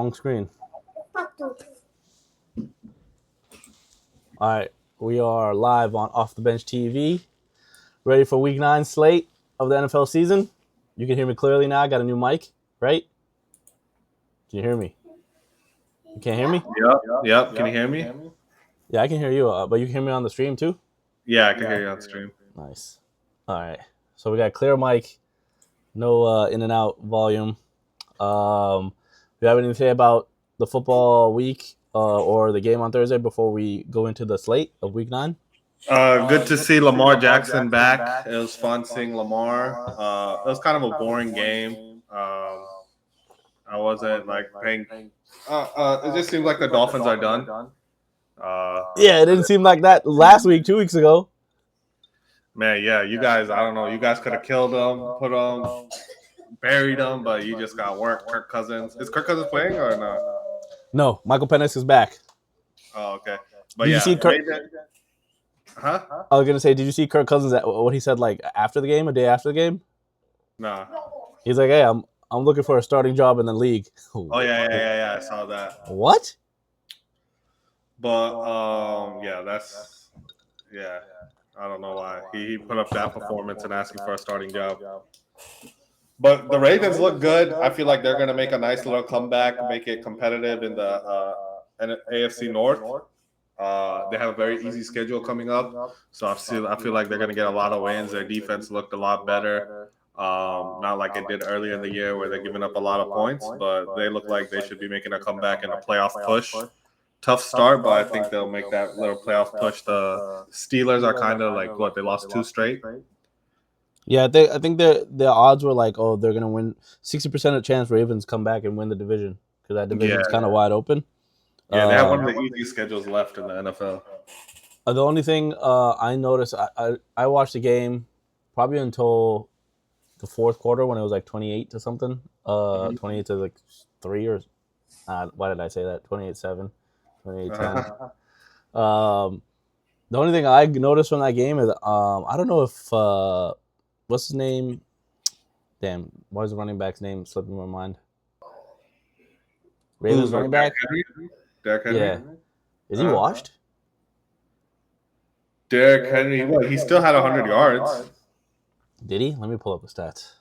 wrong screen. All right, we are live on Off the Bench TV, ready for Week 9 slate of the NFL season. You can hear me clearly now. I got a new mic, right? Can you hear me? You can't hear me? Yep. Can you hear me? Yeah, I can hear you, but you can hear me on the stream too? Yeah, I can hear you on stream. Nice. All right, so we got clear mic, no in and out volume. Do you have anything to say about the football week or the game on Thursday before we go into the slate of Week 9? Good to see Lamar Jackson back. It was fun seeing Lamar. It was kind of a boring game. I wasn't like paying. It just seems like the Dolphins are done. Yeah, it didn't seem like that last week, 2 weeks ago. Man, yeah, you guys, I don't know. You guys could have killed them, put them, buried them, but you just got work. Kirk Cousins. Is Kirk Cousins playing or not? No, Michael Penix is back. Oh, okay. But Did yeah, you see Kirk? Huh? I was gonna say, did you see Kirk Cousins? What he said like after the game, a day after the game? Nah. He's like, "Hey, I'm looking for a starting job in the league." Oh yeah. I saw that. What? But yeah. I don't know why he put up that performance and asking for a starting job. But the Ravens look good. I feel like they're going to make a nice little comeback, make it competitive in the AFC North. They have a very easy schedule coming up, so I feel like they're going to get a lot of wins. Their defense looked a lot better, not like it did earlier in the year where they're giving up a lot of points, but they look like they should be making a comeback in a playoff push. Tough start, but I think they'll make that little playoff push. The Steelers are kind of like they lost 2 straight. Yeah, I think the odds were like, oh, they're gonna win 60% of chance Ravens come back and win the division because that division is kind of wide open. Yeah, they have one of the easiest schedules left in the NFL. The only thing I noticed, I watched the game probably until the fourth quarter when it was like 28 to something, 28 to like 3 or why did I say that? 28-7, 28-10. The only thing I noticed from that game is I don't know if what's his name? Damn, why is the running back's name slipping my mind? Ravens running back? Derrick Henry? Yeah. Is he washed? Derrick Henry, he still had 100 yards. Did he? Let me pull up the stats.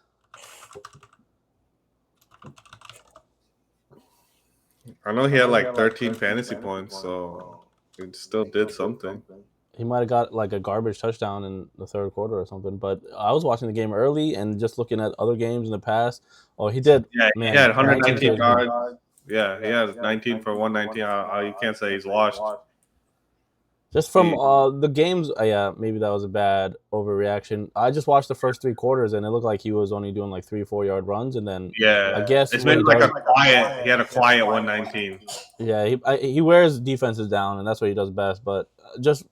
I know he had like 13 fantasy points, so he still did something. He might have got like a garbage touchdown in the third quarter or something. But I was watching the game early and just looking at other games in the past. Oh, he did. Yeah, he had 119 yards. Yeah, he had 19 for 119. You can't say he's washed. Just from the games, yeah, maybe that was a bad overreaction. I just watched the first 3 quarters, and it looked like he was only doing like 3 or 4 yard runs, and then I guess it's been like he had a quiet 119. Yeah, he wears defenses down, and that's what he does best. But just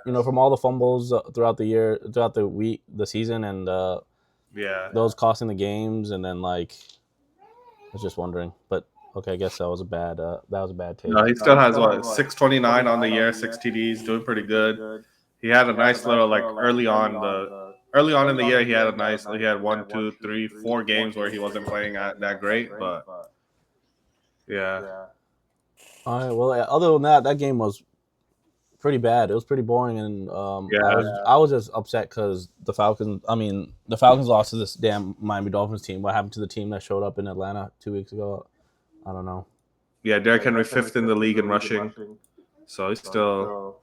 from all the fumbles throughout the year, throughout the week, the season, and those costing the games, and then like I was just wondering, but. Okay, I guess that was a bad take. No, he still has 629 on the year, 6 TDs, doing pretty good. He had a nice little early on in the year he had 1, 2, 3, 4 games where he wasn't playing that great, but yeah. All right. Well, other than that game was pretty bad. It was pretty boring, and I was just upset because the Falcons lost to this damn Miami Dolphins team. What happened to the team that showed up in Atlanta 2 weeks ago? I don't know. Yeah, Derrick Henry 5th in the league in rushing, so he's still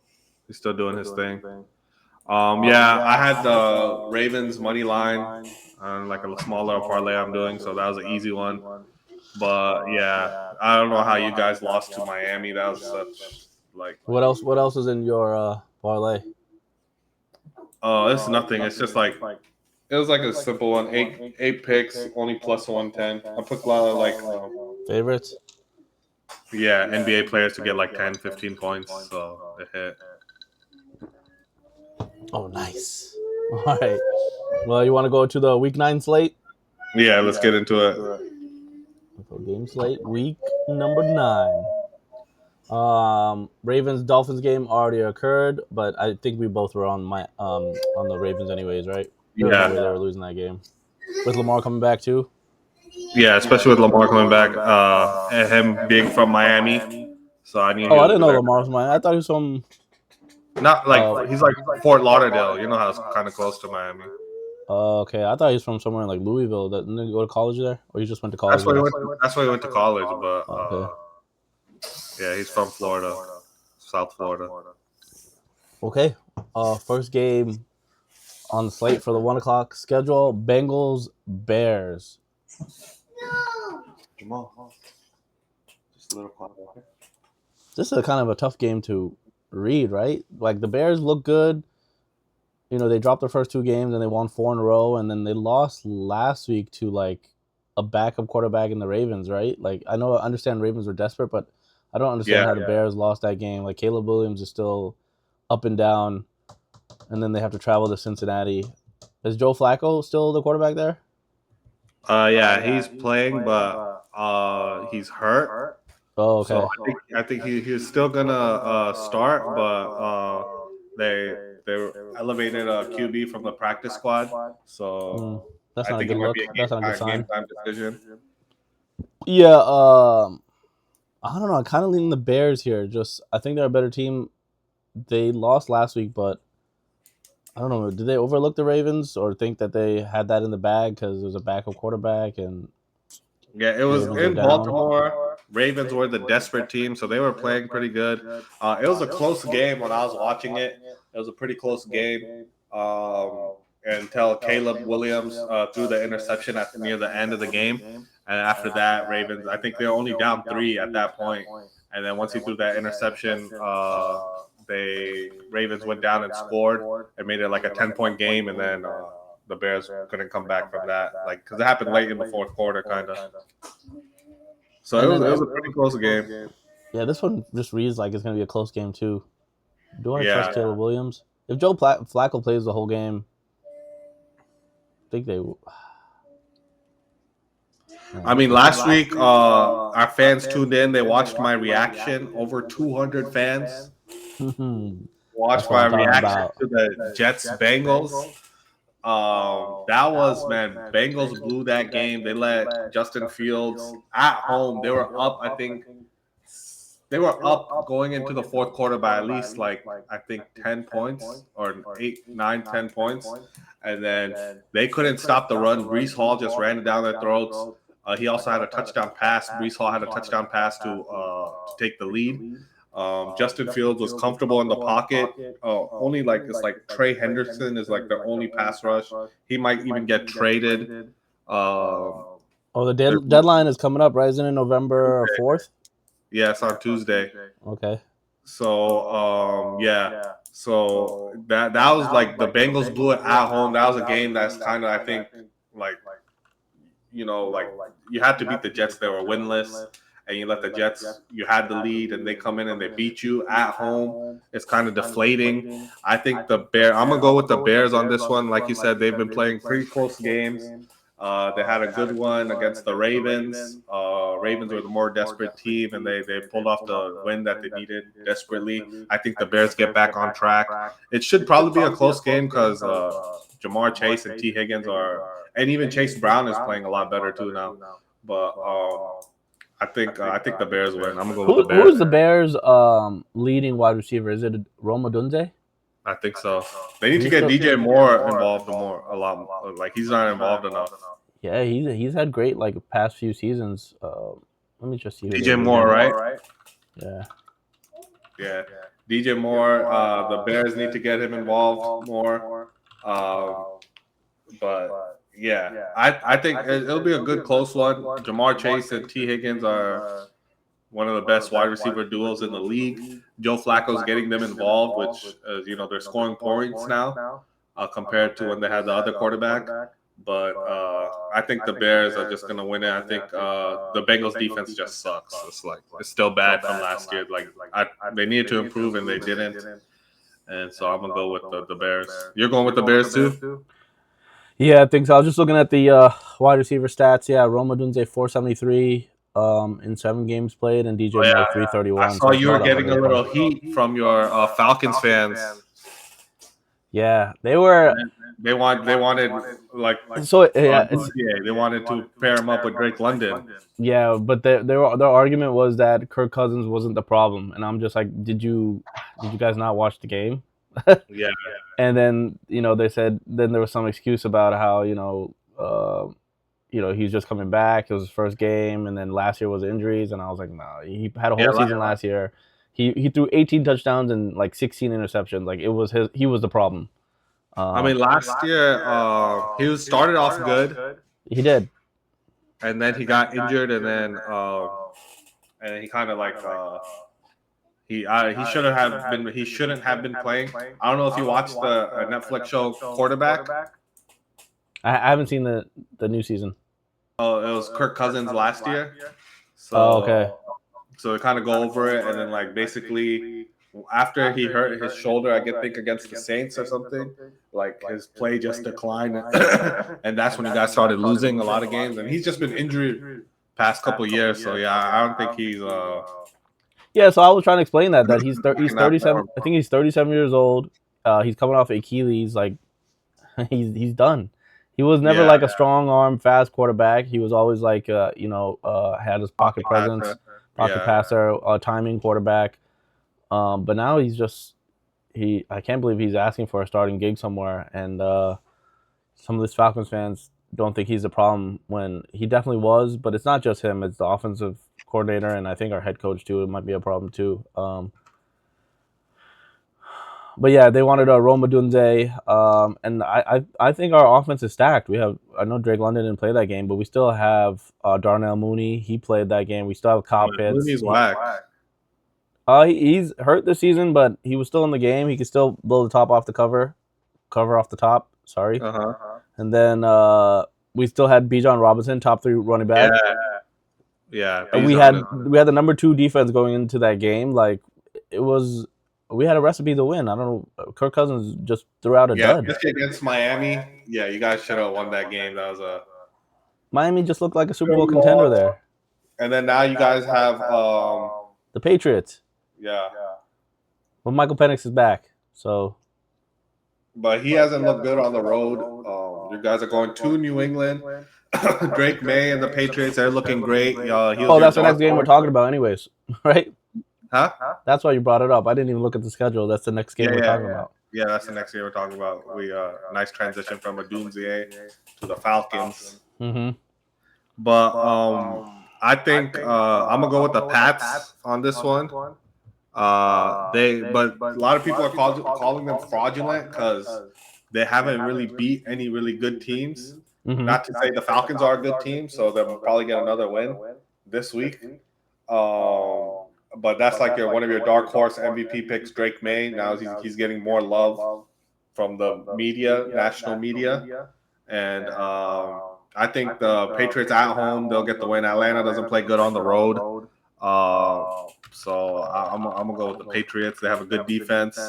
doing his thing. I had the Ravens money line on like a small little parlay I'm doing, so that was an easy one. But yeah, I don't know how you guys lost to Miami. That was such What else is in your parlay? Oh, it's nothing. It's just like. It was like a simple one. 8 picks, only plus 110. I put a lot of favorites. Yeah, NBA players to get like 10, 15 points. So it hit. Oh, nice. All right. Well, you want to go to the Week 9 slate? Yeah, let's get into it. Game slate, week number 9. Ravens Dolphins game already occurred, but I think we both were on the Ravens anyways, right? Yeah, they were losing that game with Lamar coming back too. Yeah, especially with Lamar coming back, and him being from Miami. So I knew he Oh, I was didn't know there. Lamar was mine. I thought he was from. Not like he's like Fort Lauderdale. You know how it's kind of close to Miami. Okay, I thought he was from somewhere in like Louisville. Didn't he go to college there, or he just went to college That's why there? he went. That's why he went to college. But Okay. yeah, he's from Florida, South Florida. Okay. First game on the slate for the 1 o'clock schedule: Bengals Bears. Jamal, just a little quiet. This is a kind of a tough game to read, right? Like the Bears look good. You know, they dropped their first 2 games and they won 4 in a row, and then they lost last week to like a backup quarterback in the Ravens, right? Like I understand Ravens were desperate, but I don't understand Yeah, how the Bears lost that game. Like Caleb Williams is still up and down, and then they have to travel to Cincinnati. Is Joe Flacco still the quarterback there? yeah, he's playing, but he's hurt. Oh, So okay. I think he's still gonna start, but they elevated a QB from the practice squad. Mm, So that's I not a think good it might be look. a That's not a good game sign. time decision. Yeah. I don't know. I'm kind of leaning the Bears here. Just I think they're a better team. They lost last week, but I don't know. Did they overlook the Ravens or think that they had that in the bag because there was a backup quarterback and Yeah, it the was Ravens were in down? Baltimore. Ravens were the desperate team, so they were playing pretty good. It was a close game when I was watching it. It was a pretty close game until Caleb Williams threw the interception at near the end of the game, and after that, Ravens. I think they were only down 3 at that point, and then once he threw that interception, they Ravens went down and scored and made it like a 10-point game, and then the Bears couldn't come back from that, like because it happened late in the fourth quarter, kind of. So And it then was a pretty close game. yeah, this one just reads like it's gonna be a close game too. Do I trust Yeah, Caleb Williams? If Joe Flacco plays the whole game, I think they. I mean, last week our fans tuned in. They watched my reaction. Over 200 fans That's watched what my I'm talking reaction about. to the Jets Bengals. That was, man. Bengals blew that game. They let Justin Fields at home. They were up. I think they were up going into the fourth quarter by at least like I think 10 points or 8, 9, 10 points, and then they couldn't stop the run. Brees Hall just ran it down their throats. He also had a touchdown pass. Brees Hall had a touchdown pass to take the lead. Justin Fields was comfortable in the pocket. Only like it's like Trey Henderson is like their only pass rush. He might even get traded. Oh, the deadline is coming up, right? Isn't it November 4th? Yeah, it's on Tuesday. Okay. So yeah. So that was like the Bengals blew it at home. That was a game that's kind of I think like like you had to beat the Jets. They were winless, and you let the Jets. You had the lead, and they come in and they beat you at home. It's kind of deflating. I think the Bear. I'm gonna go with the Bears on this one. Like you said, they've been playing pretty close games. They had a good one against the Ravens. Ravens were the more desperate team, and they pulled off the win that they needed desperately. I think the Bears get back on track. It should probably be a close game because Jamar Chase and T. Higgins are, and even Chase Brown is playing a lot better too now. But I think the Bears win. I'm gonna go with the Bears. Who is the Bears' leading wide receiver? Is it Roma Dunze? I think so. They need to get DJ Moore involved a lot more. Like he's not involved enough. Yeah, he's had great like past few seasons. Let me just see. DJ Moore, right? Yeah. Yeah. DJ Moore. The Bears need to get him involved more. But yeah, I think it'll be a good close one. Jamar Chase and T. Higgins are one of the best wide receiver duos in the league. Joe Flacco's getting them involved, which they're scoring points now compared to when they had the other quarterback. But I think the Bears are just going to win it. I think the Bengals defense just sucks. It's still bad from last year. They needed to improve and they didn't. And so I'm gonna go with the Bears. You're going with the Bears too? Yeah, I think so. I was just looking at the wide receiver stats. Yeah, Roma Dunze 473 in 7 games played, and DJ Moore 331. I saw you were getting a little heat from your Falcons fans. Yeah, they were. They wanted like So yeah, they wanted to pair him up with Drake London. yeah, but their argument was that Kirk Cousins wasn't the problem, and I'm just like, did you guys not watch the game? Yeah. And then they said then there was some excuse about how he's just coming back. It was his first game, and then last year was injuries, and I was like, no, he had a whole season last year. He threw 18 touchdowns and like 16 interceptions. Like he was the problem. I mean, last year he was started off good. He did, and then he got injured, and then he kind of like he shouldn't have been playing. I don't know if you watched the Netflix show Quarterback. I haven't seen the new season. Oh, it was Kirk Cousins last year. So okay. So we kind of go over it, and then like basically after he hurt his shoulder, I think against the Saints or something, like his play just declined, and that's when you guys started losing a lot of games. And he's just been injured past couple years, so yeah, I don't think he's. Yeah, so I was trying to explain that he's 37. I think he's 37 years old. He's coming off Achilles. Like he's done. He was never like a strong arm, fast quarterback. He was always like had his pocket presence, pocket passer, timing quarterback. But now he's just I can't believe he's asking for a starting gig somewhere, and some of these Falcons fans don't think he's a problem when he definitely was. But it's not just him; it's the offensive coordinator, and I think our head coach too. It might be a problem too. But yeah, they wanted Rome Odunze, and I think our offense is stacked. I know Drake London didn't play that game, but we still have Darnell Mooney. He played that game. We still have Kyle Pitts. Mooney's whack. He's hurt this season, but he was still in the game. He could still blow the top off the cover off the top. Sorry. And then we still had Bijan Robinson, top 3 running back. Yeah. We had the number 2 defense going into that game. Like we had a recipe to win. I don't know. Kirk Cousins just threw out a dud. Against Miami. Yeah, you guys should have won that game. That was Miami just looked like a Super Bowl contender there. And then now you guys have the Patriots. Yeah. Well, Michael Penix is back, so. But he hasn't looked good on the road. You guys are going to New England. Drake May and the Patriots, they're looking great. That's the next game we're talking about anyways, right? Huh? That's why you brought it up. I didn't even look at the schedule. That's the next game we're talking about. Yeah, that's the next game we're talking about. We nice transition from Odunze to the Falcons. Mm-hmm. But I think I'm gonna go with the Pats on this one. But a lot of people are calling them fraudulent because they haven't really beat any really good teams. Mm-hmm. Not to say the Falcons are a good team, so they'll probably get another win this week. But that's like one of your dark horse MVP picks, Drake May. Now he's getting more love from the media, national media, and I think the Patriots at home, they'll get the win. Atlanta doesn't play good on the road. So I'm going to go with the Patriots. They have a good defense.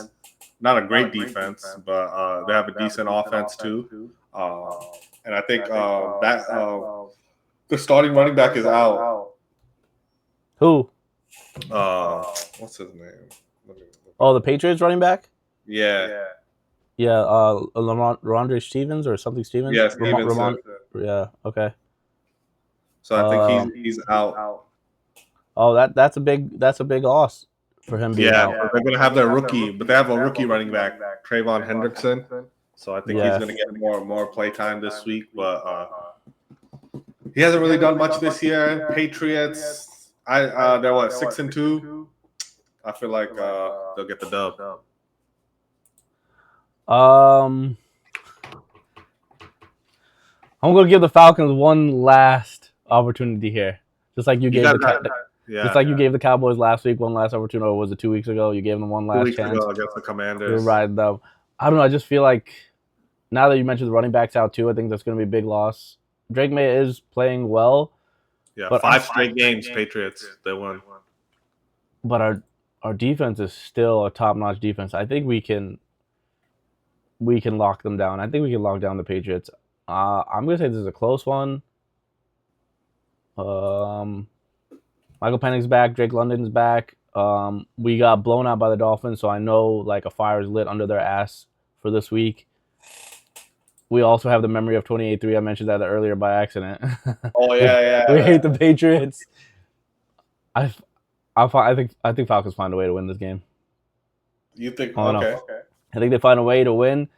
Not a great defense, but they have a decent offense too. And I think that the starting running back is out. Who? What's his name? Oh, the Patriots running back? Yeah. Yeah, Ramondre Stevens or something Stevens? Yeah, Stevens. Yeah, okay. So I think he's out. Oh, that's a big loss for him being out. Yeah, they're gonna have their rookie, but they have a rookie running back, Trayvon Hendrickson. So I think he's gonna get more play time this week, but he hasn't really done much this year. Patriots, they're 6-2. I feel like they'll get the dub. I'm gonna give the Falcons one last opportunity here, just like you gave you gave the Cowboys last week one last opportunity. Or was it 2 weeks ago? You gave them one last chance. 2 weeks ago against the Commanders. You're right, though. I don't know. I just feel like now that you mentioned the running backs out too, I think that's going to be a big loss. Drake May is playing well. Yeah, but 5 straight games, Patriots, they won. But our defense is still a top-notch defense. I think we can lock them down. I think we can lock down the Patriots. I'm going to say this is a close one. Michael Penix back. Drake London's back. We got blown out by the Dolphins, so I know like a fire is lit under their ass for this week. we also have the memory of 28-3. I mentioned that earlier by accident. Oh yeah, we yeah. hate the Patriots. I think Falcons find a way to win this game. You think? Oh, Okay. no. I think they find a way to win.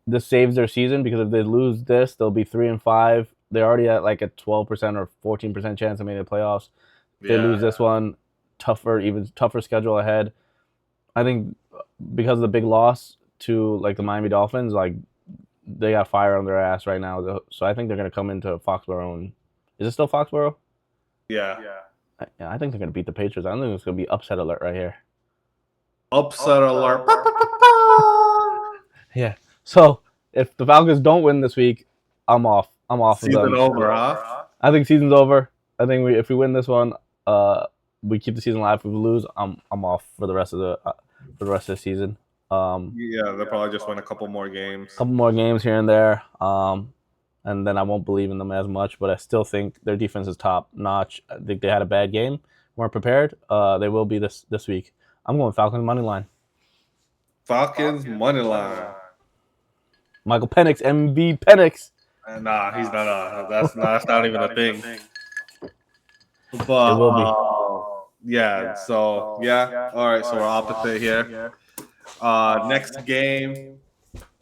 This saves their season because if they lose this, they'll be 3-5. They're already at like a 12% or 14% chance of making the playoffs. If they lose this one, even tougher schedule ahead. I think because of the big loss to like the Miami Dolphins, like they got fire on their ass right now. So I think they're gonna come into Foxborough. And is it still Foxborough? Yeah. I think they're gonna beat the Patriots. I don't think it's gonna be upset alert right here. Upset alert. Yeah. So if the Falcons don't win this week, I'm off. I'm off of them. Season over, huh? I think season's over. I think if we win this one, we keep the season alive. If we lose, I'm off for the rest of the season. Yeah, they'll probably just win a couple more games. Couple more games here and there. And then I won't believe in them as much, but I still think their defense is top notch. I think they had a bad game, weren't prepared. They will be this week. I'm going Falcons money line. Falcons money line. Michael Penix, MV Penix. Nah, he's not. That's not even a thing. But it will be. Yeah. So yeah. All right. So we're opposite here. Next game,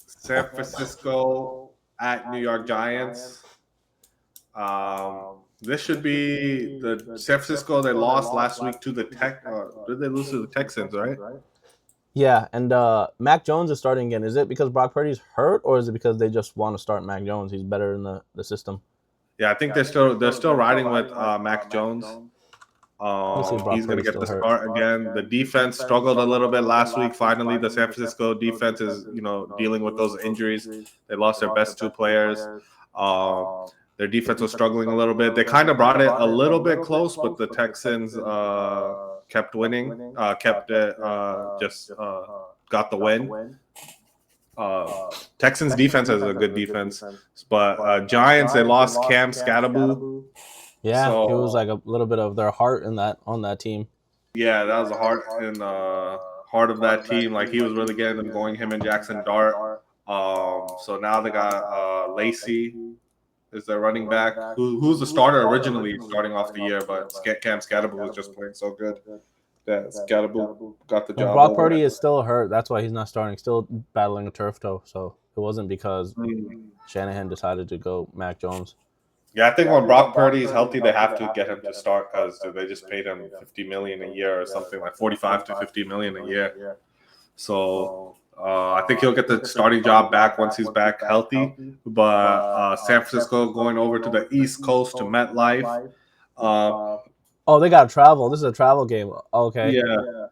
San Francisco at New York Giants. This should be the San Francisco. They lost last week to the did they lose to the Texans? Right. Yeah, and Mac Jones is starting again. Is it because Brock Purdy's hurt, or is it because they just want to start Mac Jones? He's better in the system. Yeah, I think they're still riding with Mac Jones. He's going to get the start again. The defense struggled a little bit last week. Finally, the San Francisco defense is dealing with those injuries. They lost their best two players. Their defense was struggling a little bit. They kind of brought it a little bit close, but the Texans kept winning, got the win. Texans defense is a good defense, but Giants, they lost Cam Scatterboo. Yeah, so, he was like a little bit of their heart on that team. Yeah, that was the heart of that team. Like he was really getting them going. Him and Jackson Dart. So now they got Lacey is their running back, who's the starter originally starting off the year, but Cam Scatterboo was just playing so good that Scatterboo got the job. Brock Purdy is still hurt. That's why he's not starting. Still battling a turf toe. So it wasn't because Shanahan decided to go Mac Jones. Yeah, I think when Brock Purdy is healthy, they have to get him to start because they just paid him $50 million a year or something like $45 to $50 million a year. So I think he'll get the starting job back once he's back healthy. But San Francisco going over to the East Coast to MetLife. They got to travel. This is a travel game. Okay. Yeah.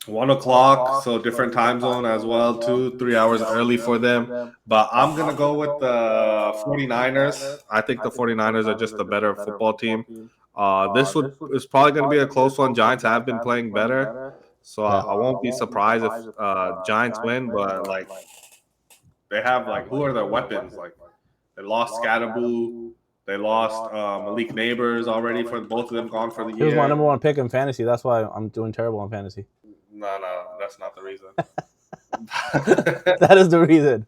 1 o'clock, so different time zone as well, too. 3 hours early for them. But I'm going to go with the 49ers. I think the 49ers are just a better football team. This is probably going to be a close one. Giants have been playing better. So I won't be surprised if Giants win. But, they have, who are their weapons? They lost Scatterboo. They lost Malik Neighbors already. For both of them gone for the year. He was my number one pick in fantasy. That's why I'm doing terrible in fantasy. No, that's not the reason. That is the reason.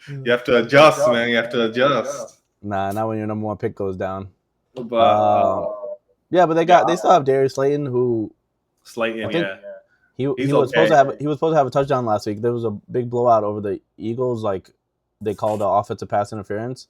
You have to adjust, man. You have to adjust. Nah, not when your number one pick goes down. But they still have Darius Slayton, who he was supposed to have a touchdown last week. There was a big blowout over the Eagles. They called offensive pass interference.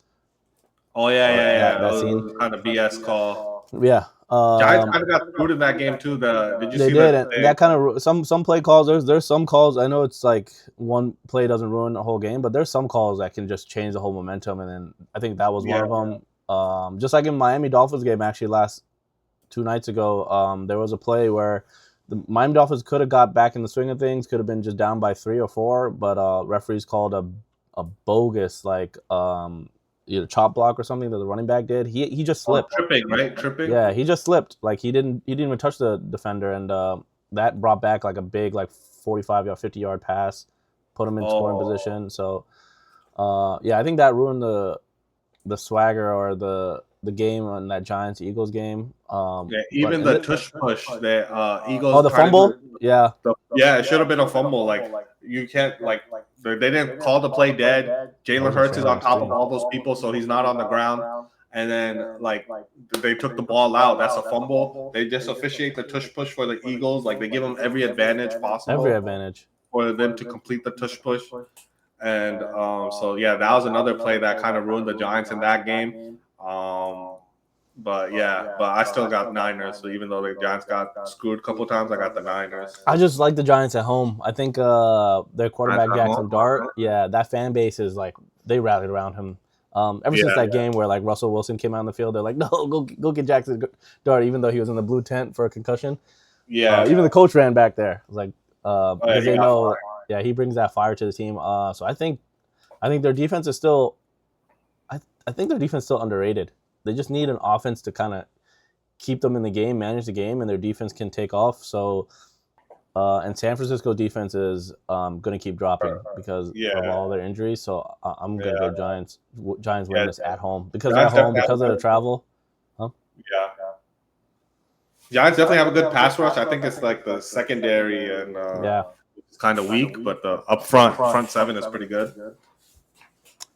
Oh yeah. That scene. Kind of BS call. Yeah. Giants kind of got screwed in that game too. Did you see that? That kind of some play calls. There's some calls. I know it's like one play doesn't ruin the whole game, but there's some calls that can just change the whole momentum. And then I think that was one of them. Just like in Miami Dolphins game actually last 2 nights ago, there was a play where the Miami Dolphins could have got back in the swing of things, could have been just down by 3 or 4, but referees called a bogus either chop block or something that the running back did. He just slipped. Tripping, right? Tripping. Yeah, he just slipped. He didn't even touch the defender, and that brought back a big 45-yard, 50-yard pass, put him in scoring position. So, I think that ruined the swagger or the the game on that Giants-Eagles game. Even the tush push that Oh, Eagles the tried to do. fumble? Yeah. It should have been a fumble. Like you can't they didn't call the play dead. Jalen Hurts is on top of all those people, so he's not on the ground. And then they took the ball out. That's a fumble. They just officiate the tush push for the Eagles. Like they give them every advantage possible. Every advantage for them to complete the tush push. And so that was another play that kind of ruined the Giants in that game. But I still got Niners. So even though the Giants got screwed a couple times, I got the Niners. I just like the Giants at home. I think their quarterback Jackson Dart, that fan base is like they rallied around him. Ever since that game where like Russell Wilson came out on the field, they're like, no, go get Jackson Dart, even though he was in the blue tent for a concussion. Yeah, even the coach ran back there. It was like because they know, he brings that fire to the team. So I think their defense is still, I think their defense is still underrated. They just need an offense to kind of keep them in the game, manage the game, and their defense can take off. So, and San Francisco defense is going to keep dropping because of all their injuries. So I'm going to go Giants. Giants win this at home because they're at home, because of the travel. Huh? Yeah. Giants definitely have a good pass rush. I think it's like the secondary and it's kind of weak, but the front seven is pretty good.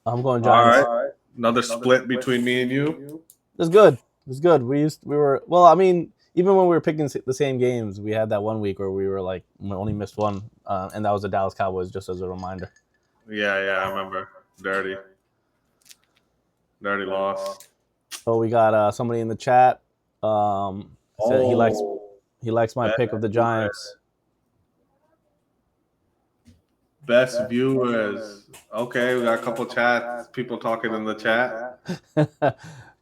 I'm going Giants. All right. Another split between me and you. It's good. It's good. We were well. I mean, even when we were picking the same games, we had that one week where we were like we only missed one, and that was the Dallas Cowboys. Just as a reminder. Yeah, I remember. Dirty loss. Oh, we got somebody in the chat. Said he likes my pick of the Giants. Best viewers. Okay, we got a couple chats. People talking in the chat.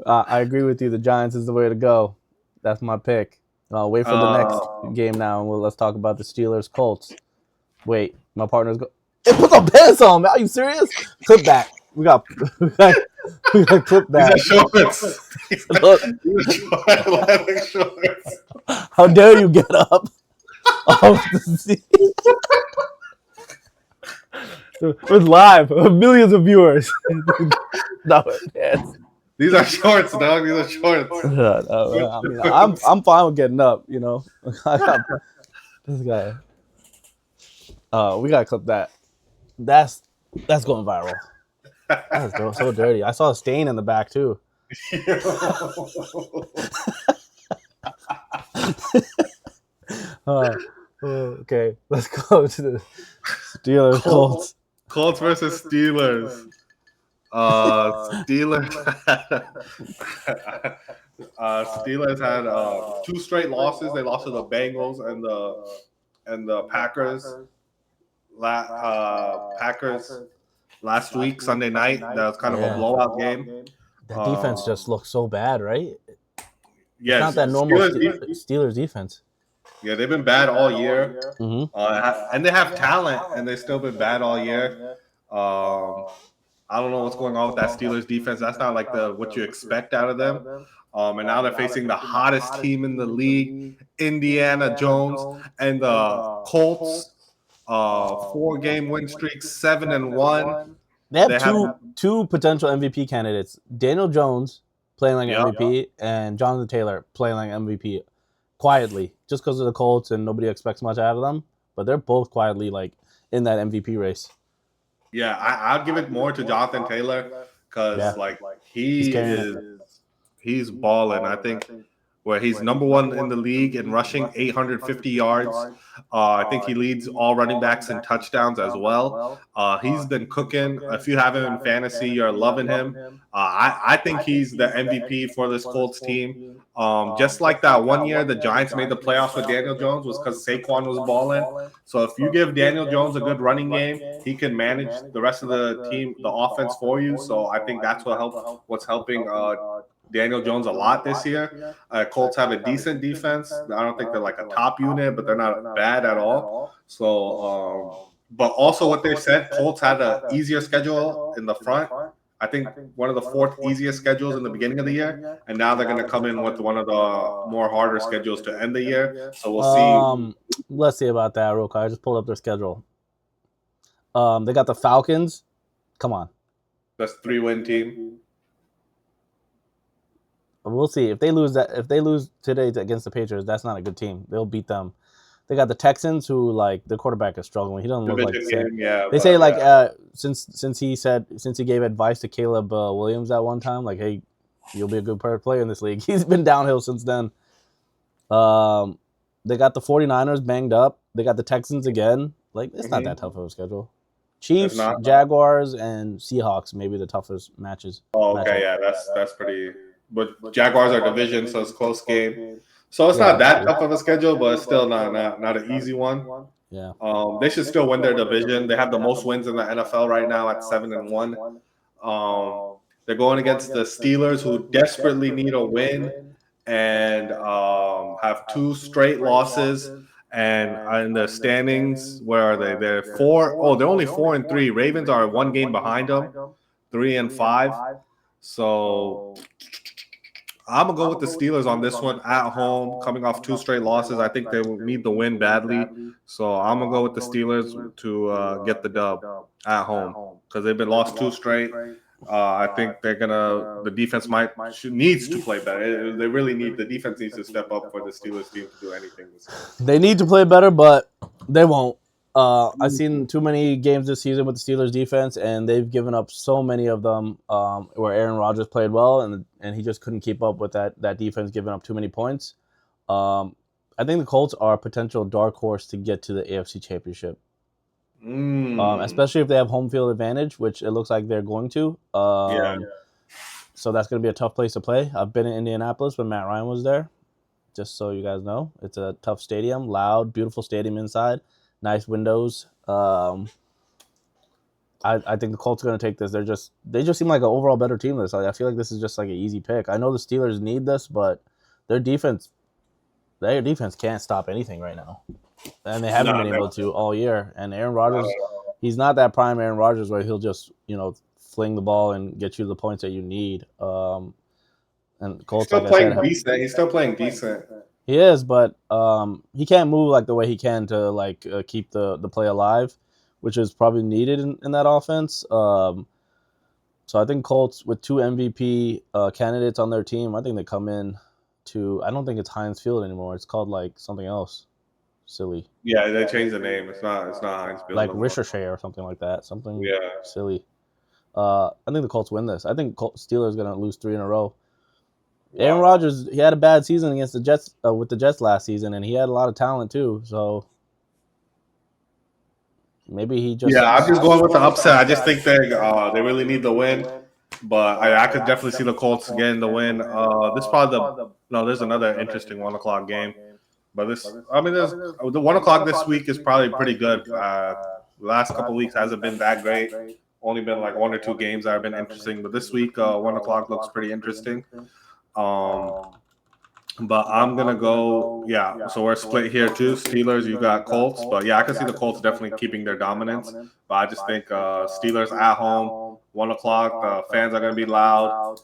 I agree with you. The Giants is the way to go. That's my pick. I'll wait for the next game now, and let's talk about the Steelers Colts. Wait, my partner's go. Hey, put the pants on, man. Are you serious? Clip that. We got clip that. These are shorts. How dare you get up off the seat? We're live. Millions of viewers. No, these are shorts, dog. These are shorts. I mean, I'm fine with getting up. You know, I got this guy. We gotta clip that. That's going viral. That's so dirty. I saw a stain in the back too. Okay, let's go to the Steelers Colts. Colts versus Steelers. Steelers had 2 straight losses. They lost to the Bengals and the Packers. Packers last week, Sunday night. That was kind of a blowout game. The defense just looks so bad, right? Yeah, it's not that normal Steelers defense. Yeah, they've been bad all year. Mm-hmm. And they have talent, and they've still been bad all year. I don't know what's going on with that Steelers defense. That's not like what you expect out of them. And now they're facing the hottest team in the league, Indiana Jones, and the Colts. 4-game win streak, 7-1. They have two potential MVP candidates: Daniel Jones playing like an MVP, and Jonathan Taylor playing like an MVP quietly, just because of the Colts and nobody expects much out of them. But they're both quietly like in that MVP race. Yeah, I'd give it more to Jonathan Taylor because he's balling. I think where he's number 1 in the league in rushing, 850 yards. I think he leads all running backs in touchdowns as well. He's been cooking. If you have him in fantasy, you're loving him. I think he's the MVP for this Colts team. Just like that one year the Giants made the playoffs with Daniel Jones was because Saquon was balling. So if you give Daniel Jones a good running game, he can manage the rest of the team, the offense for you. So I think that's what's helping Daniel Jones a lot this year. Colts have a decent defense. I don't think they're like a top unit, but they're not bad at all. So, but also what they said, Colts had an easier schedule in the front. I think one of the 4th easiest schedules in the beginning of the year, and now they're going to come in with one of the more harder schedules to end the year. So we'll see. Let's see about that real quick. I just pulled up their schedule. They got the Falcons. Come on. That's 3-win team. We'll see if they lose that. If they lose today against the Patriots, that's not a good team. They'll beat them. They got the Texans, who like the quarterback is struggling. He doesn't look like Division the same. game, yeah, They say but like yeah. since he gave advice to Caleb Williams at one time, like, hey, you'll be a good player in this league. He's been downhill since then. They got the 49ers banged up. They got the Texans again. Like, it's not that tough of a schedule. It's Chiefs, not. Jaguars, and Seahawks maybe the toughest matches. Oh, okay, Matchup. yeah, that's pretty. But Jaguars are division, so it's a close game. So it's not Yeah, that true. tough of a schedule, but it's still not an easy one. Yeah. They should still win their division. They have the most wins in the NFL right now at 7-1. Um, they're going against the Steelers, who desperately need a win and have two straight losses. And in the standings, where are they? They're four. Oh, they're only 4-3. Ravens are one game behind them, 3-5. So I'm gonna go with the Steelers on this one at home, coming off two straight losses. I think they will need the win badly, so I'm gonna go with the Steelers to get the dub at home because they've been lost two straight. I think the defense needs to play better. They really need the defense needs to step up for the Steelers team to do anything this year. They need to play better, but they won't. I've seen too many games this season with the Steelers defense, and they've given up so many of them where Aaron Rodgers played well, and he just couldn't keep up with that defense giving up too many points. I think the Colts are a potential dark horse to get to the AFC Championship, especially if they have home field advantage, which it looks like they're going to. Yeah. So that's going to be a tough place to play. I've been in Indianapolis when Matt Ryan was there. Just so you guys know, it's a tough stadium, loud, beautiful stadium inside, nice windows. I think the Colts are going to take this. They just seem like an overall better team. I feel like this is just like an easy pick. I know the Steelers need this, but their defense can't stop anything right now, and they haven't been able to all year. And Aaron Rodgers, he's not that prime Aaron Rodgers where he'll just fling the ball and get you the points that you need. And Colts, He's still like I playing said, decent. He's still playing decent. he is, but he can't move like the way he can to keep the play alive, which is probably needed in that offense. So I think Colts with two MVP candidates on their team, I think they come in to. I don't think it's Heinz Field anymore. It's called like something else, silly. Yeah, they changed the name. It's not Heinz Field. Like Ricochet or something like that. Something silly. I think the Colts win this. I think Steelers gonna lose 3 in a row. Wow. Aaron Rodgers, he had a bad season against the Jets with the Jets last season, and he had a lot of talent too. So maybe he just I'm just going with the upset. I just think they really need the win, but I could definitely see the Colts getting the win. This is probably there's another interesting 1:00 game, but there's the 1:00 this week is probably pretty good. The last couple of weeks hasn't been that great. Only been like 1 or 2 games that have been interesting, but this week 1:00 looks pretty interesting. But I'm gonna go, so we're split here too. Steelers, you got Colts, but I can see the Colts definitely keeping their dominance. But I just think Steelers at home, 1:00. The fans are gonna be loud.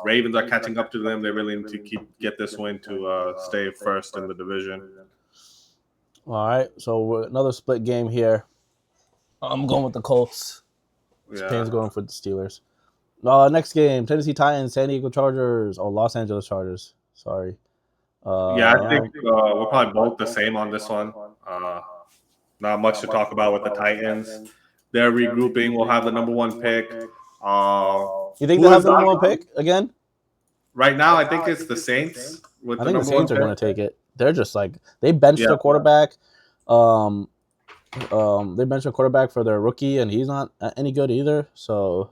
Ravens are catching up to them. They really need to get this win to stay first in the division. All right, so another split game here. I'm going with the Colts. Spain's going for the Steelers. Next game, Tennessee Titans, San Diego Chargers, Los Angeles Chargers. Sorry. I think we're probably both the same on this one. Not much to talk about with the Titans. They're regrouping. We'll have the number 1 pick. You think they'll have the number 1 pick again? Right now, I think it's the Saints. I think the Saints are going to take it. They're just like they benched their quarterback. They benched a quarterback for their rookie, and he's not any good either. So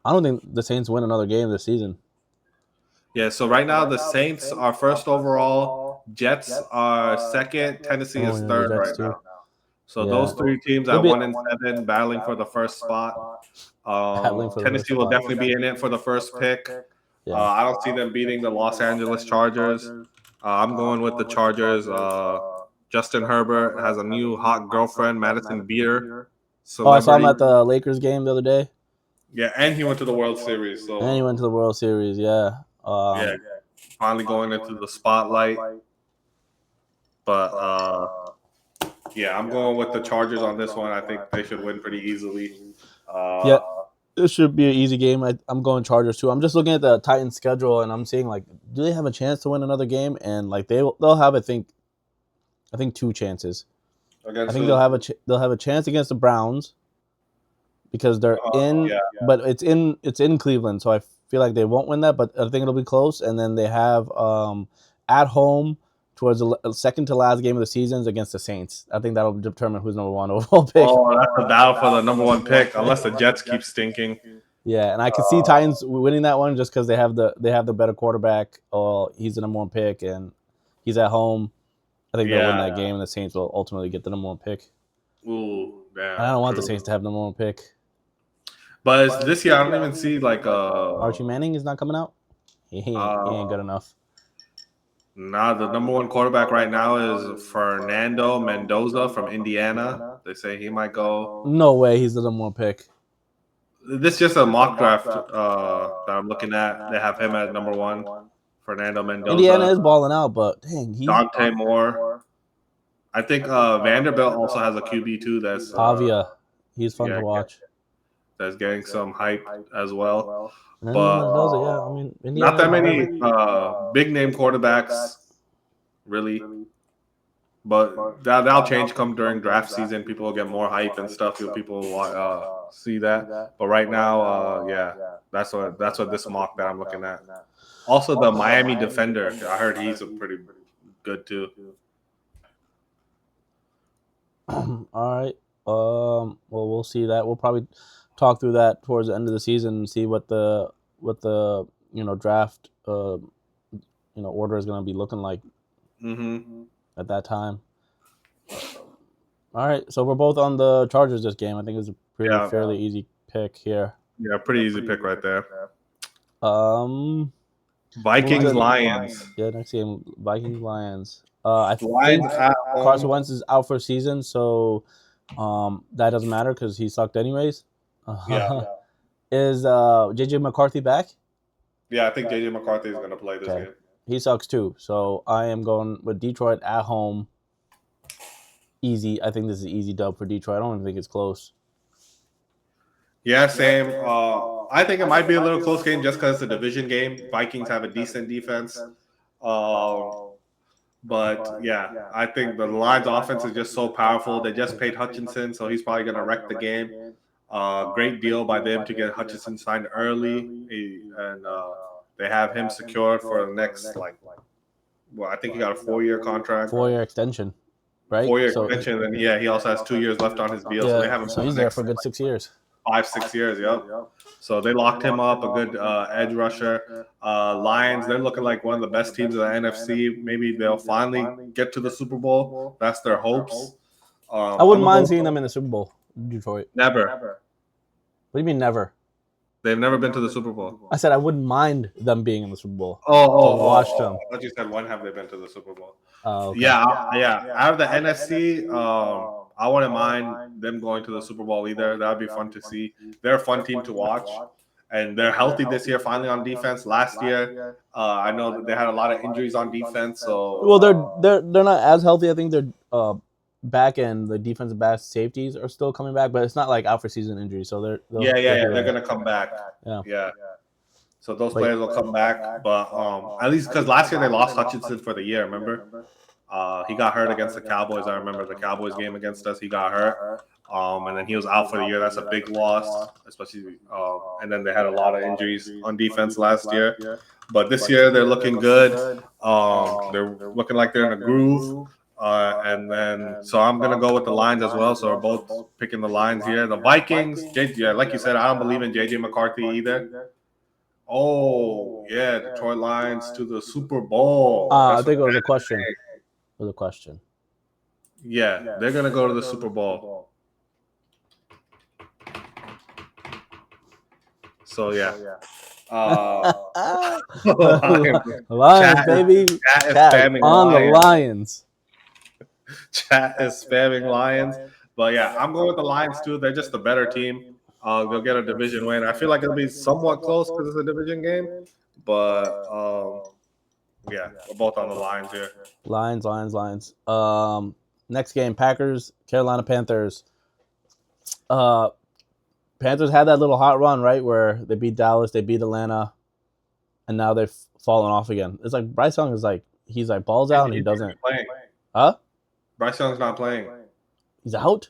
I don't think the Saints win another game this season. Yeah, so right now the Saints are first overall. Jets are second. Tennessee is third right now. So those 3 teams at 1 and 7 battling for the first spot. Tennessee will definitely be in it for the first pick. I don't see them beating the Los Angeles Chargers. I'm going with the Chargers. Justin Herbert has a new hot girlfriend, Madison Beer. I saw him at the Lakers game the other day. Yeah, and he went to the World Series. And he went to the World Series, finally going into the spotlight. But I'm going with the Chargers on this one. I think they should win pretty easily. It should be an easy game. I'm going Chargers too. I'm just looking at the Titans schedule and I'm seeing like, do they have a chance to win another game? And like they'll have I think 2 chances. I think they'll have a chance against the Browns because they're in, but it's in Cleveland, so I feel like they won't win that. But I think it'll be close. And then they have at home towards the second to last game of the seasons against the Saints. I think that'll determine who's number 1 overall pick. Oh, that's a battle for the number 1 pick, unless the Jets keep stinking. Yeah, and I can see Titans winning that one just because they have the better quarterback. He's the number 1 pick, and he's at home. I think they'll win that game, and the Saints will ultimately get the number 1 pick. Ooh, damn. I don't want the Saints to have number 1 pick. But this year, I don't even see like Archie Manning is not coming out. He ain't good enough. Nah, the number 1 quarterback right now is Fernando Mendoza from Indiana. They say he might go. No way, he's the number 1 pick. This is just a mock draft that I'm looking at. They have him at number 1. Fernando Mendoza. Indiana is balling out, but dang, Dante Moore. I think Vanderbilt also has a QB too. That's Pavia. He's fun to watch. That's getting some hype as well. Mendoza, yeah. I mean, Indiana, not that many big name quarterbacks, really. But that'll change come during draft season. People will get more hype and stuff. People will see that. But right now, that's what this mock that I'm looking at. Also, the Miami defender. I heard he's a pretty good too. All right. Well, we'll see that. We'll probably talk through that towards the end of the season and see what the draft order is going to be looking like at that time. All right, so we're both on the Chargers this game. I think it was a fairly easy pick here. Yeah, pretty easy pick right there. Vikings Lions. Yeah, next game Vikings Lions. I think Carson Wentz is out for a season, so that doesn't matter because he sucked anyways. Is JJ McCarthy back? Yeah, I think JJ McCarthy is going to play this game. He sucks too, so I am going with Detroit at home. Easy. I think this is an easy dub for Detroit. I don't even think it's close. Yeah, same. I think it might be a little close game just because it's a division game. Vikings have a decent defense. But yeah, I think the Lions offense is just so powerful. They just paid Hutchinson, so he's probably going to wreck the game. Great deal by them to get Hutchinson signed early. And they have him secured for the next, I think he got a 4-year contract. 4-year extension, right? 4-year extension, and he also has 2 years left on his deal. Yeah, so they have him. So he's there for a good 6 years. 5-6 years, yep. So they locked him up, a good edge rusher. Lions, they're looking like one of the best teams in the NFC. Maybe they'll finally get to the Super Bowl. That's their hopes. I wouldn't mind seeing them in the Super Bowl, Detroit. Never. What do you mean never? They've never been to the Super Bowl. I said I wouldn't mind them being in the Super Bowl. Watch them. I thought you said when have they been to the Super Bowl? Okay. Yeah. Out of the NFC, I wouldn't mind them going to the Super Bowl either. That would be fun to see. They're a fun team to watch. And they're healthy this year, finally on defense. Last year, I know that they had a lot of injuries on defense. So they're not as healthy. I think they're back end, the defensive back safeties are still coming back, but it's not like out for season injury. So they're going to come back. Yeah. So those players will come back, but at least because last year they lost Hutchinson for the year. Remember, he got hurt against the Cowboys. I remember the Cowboys game against us. He got hurt, and then he was out for the year. That's a big loss, especially. And then they had a lot of injuries on defense last year, but this year they're looking good. They're looking like they're in a groove. And then, so I'm going to go with the Lions as well. So we're both picking the Lions here. The Vikings, like you said, I don't believe in J.J. McCarthy either. Oh, yeah, Detroit Lions to the Super Bowl. I think it was a question. It was a question. Yeah, they're going to go to the Super Bowl. So, yeah. Lions, baby. Chat on the Lions. Chat is spamming Lions. But yeah, I'm going with the Lions too. They're just a better team. They'll get a division win. I feel like it'll be somewhat close because it's a division game. But yeah, we're both on the Lions here. Lions. Next game, Packers, Carolina Panthers. Panthers had that little hot run, right, where they beat Dallas, they beat Atlanta, and now they've fallen off again. It's like Bryce Young is like he's like balls out and he doesn't. Playing. Huh? Bryce Young's not playing. He's out.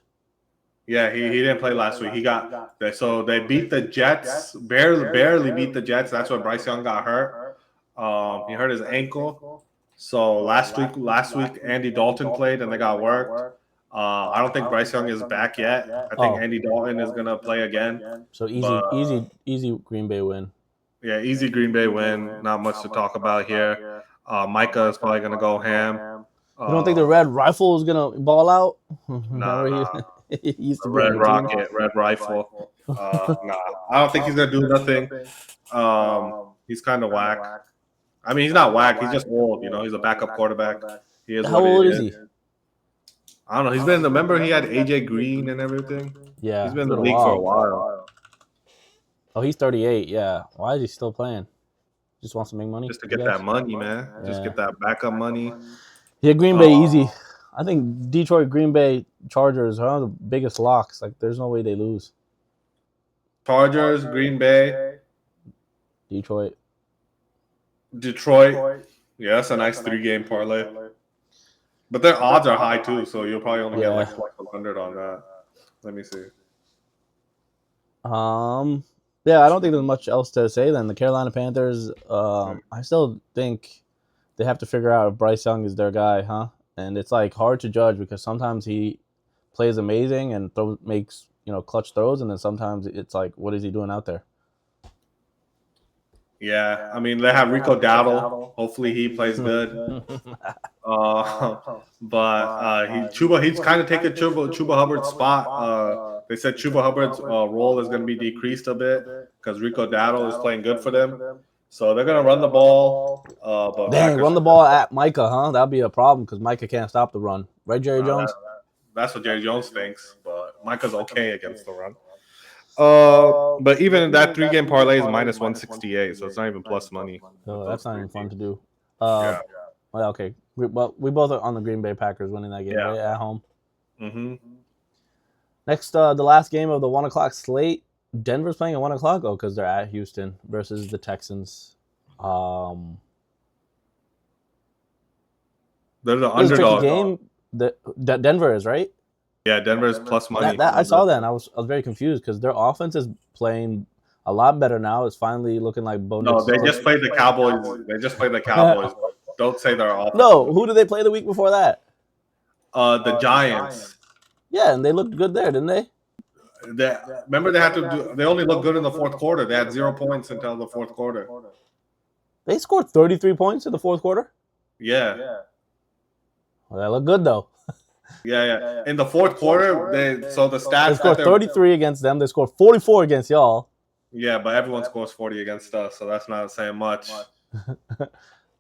Yeah, he didn't play last week. So they beat the Jets, barely beat the Jets. That's where Bryce Young got hurt. He hurt his ankle. So last week Andy Dalton played and they got worked. I don't think Bryce Young is back yet. I think Andy Dalton is gonna play again. So easy Green Bay win. Yeah, easy Green Bay win. Not much to talk about here. Micah is probably gonna go ham. You don't think the Red Rifle is gonna ball out? Nah. He used to be Red Rocket, Red Rifle. Nah, I don't think he's gonna do nothing. He's kind of whack. I mean, he's not whack. He's just old. He's a backup quarterback. He is. How old is he? I don't know. He's been. Remember, he had AJ Green and everything. Yeah, he's been in the league for a while. Oh, he's 38. Yeah. Why is he still playing? Just wants to make money. Just to get that money, man. Just get that backup money. Yeah, Green Bay easy. I think Detroit, Green Bay, Chargers are the biggest locks. Like, there's no way they lose. Chargers, Green Bay, Detroit. Yeah, that's a nice 3-game parlay. But their odds are high too, so you'll probably only get like +100 on that. Let me see. Yeah, I don't think there's much else to say then. The Carolina Panthers, I still think they have to figure out if Bryce Young is their guy, huh? And it's like hard to judge because sometimes he plays amazing and makes clutch throws, and then sometimes it's like, what is he doing out there? Yeah, I mean they have Rico Dowdle. Hopefully he plays good. But he's kind of taking Chuba Hubbard's spot. They said Chuba Hubbard's role is going to be decreased a bit because Rico Dowdle is playing good for them. So they're going to run the ball. Run the ball at Micah, huh? That'd be a problem because Micah can't stop the run. Right, Jerry Jones? That's what Jerry Jones thinks, but Micah's okay against the run. But even that 3-game parlay is -168, so it's not even plus money. Oh, that's not even fun to do. Well, okay. We both are on the Green Bay Packers winning that game right at home. Mm-hmm. Next, the last game of the 1:00 slate. Denver's playing at 1:00. Oh, because they're at Houston versus the Texans. They're the underdog game. Denver is right. Yeah, Denver's plus money. I saw that, and I was very confused because their offense is playing a lot better now. It's finally looking like Bo Nix. No, they just played the Cowboys. Don't say they're offense. No, who did they play the week before that? The Giants. Yeah, and they looked good there, didn't they? Remember, they only looked good in the fourth quarter. They had 0 points until the fourth quarter. They scored 33 points in the fourth quarter? Yeah. Well, that looked good, though. Yeah. In the fourth quarter, the stats. They scored 33 against them. They scored 44 against y'all. Yeah, but everyone scores 40 against us, so that's not saying much.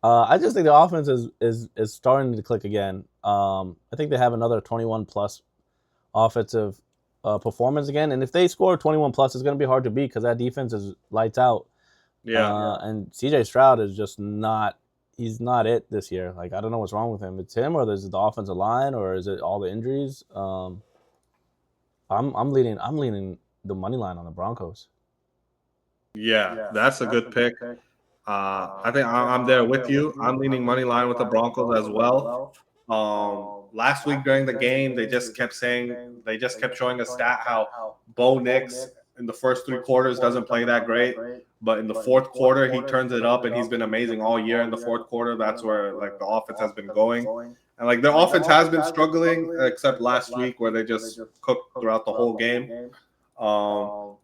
I just think the offense is starting to click again. I think they have another 21-plus offensive performance again. And if they score 21-plus, it's going to be hard to beat because that defense is lights out. Yeah. And CJ Stroud is just not – he's not it this year. Like, I don't know what's wrong with him. It's him, or is it the offensive line, or is it all the injuries? I'm leaning the money line on the Broncos. Yeah, that's a good pick. I think I'm there with you. I'm leaning money line with the Broncos as well. Last week during the game, they just kept showing a stat how Bo Nix in the first 3 quarters doesn't play that great, but in the fourth quarter he turns it up, and he's been amazing all year. In the fourth quarter, that's where like the offense has been going, and like their offense has been struggling except last week where they just cooked throughout the whole game.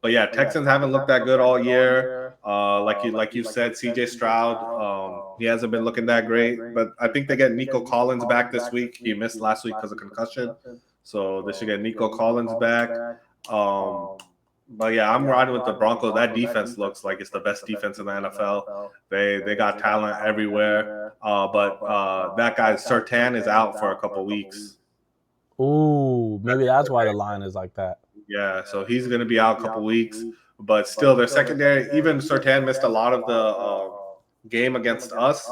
But yeah, Texans haven't looked that good all year. Like you said, CJ Stroud, he hasn't been looking that great. But I think they get Nico Collins back this week. He missed last week because of concussion, so they should get Nico Collins back. But yeah, I'm riding with the Broncos. That defense looks like it's the best defense in the NFL. They got talent everywhere. But that guy Surtain is out for a couple weeks. Ooh, maybe that's why the line is like that. Yeah, so he's going to be out a couple weeks. But still, their secondary, even Surtain missed a lot of the game against us.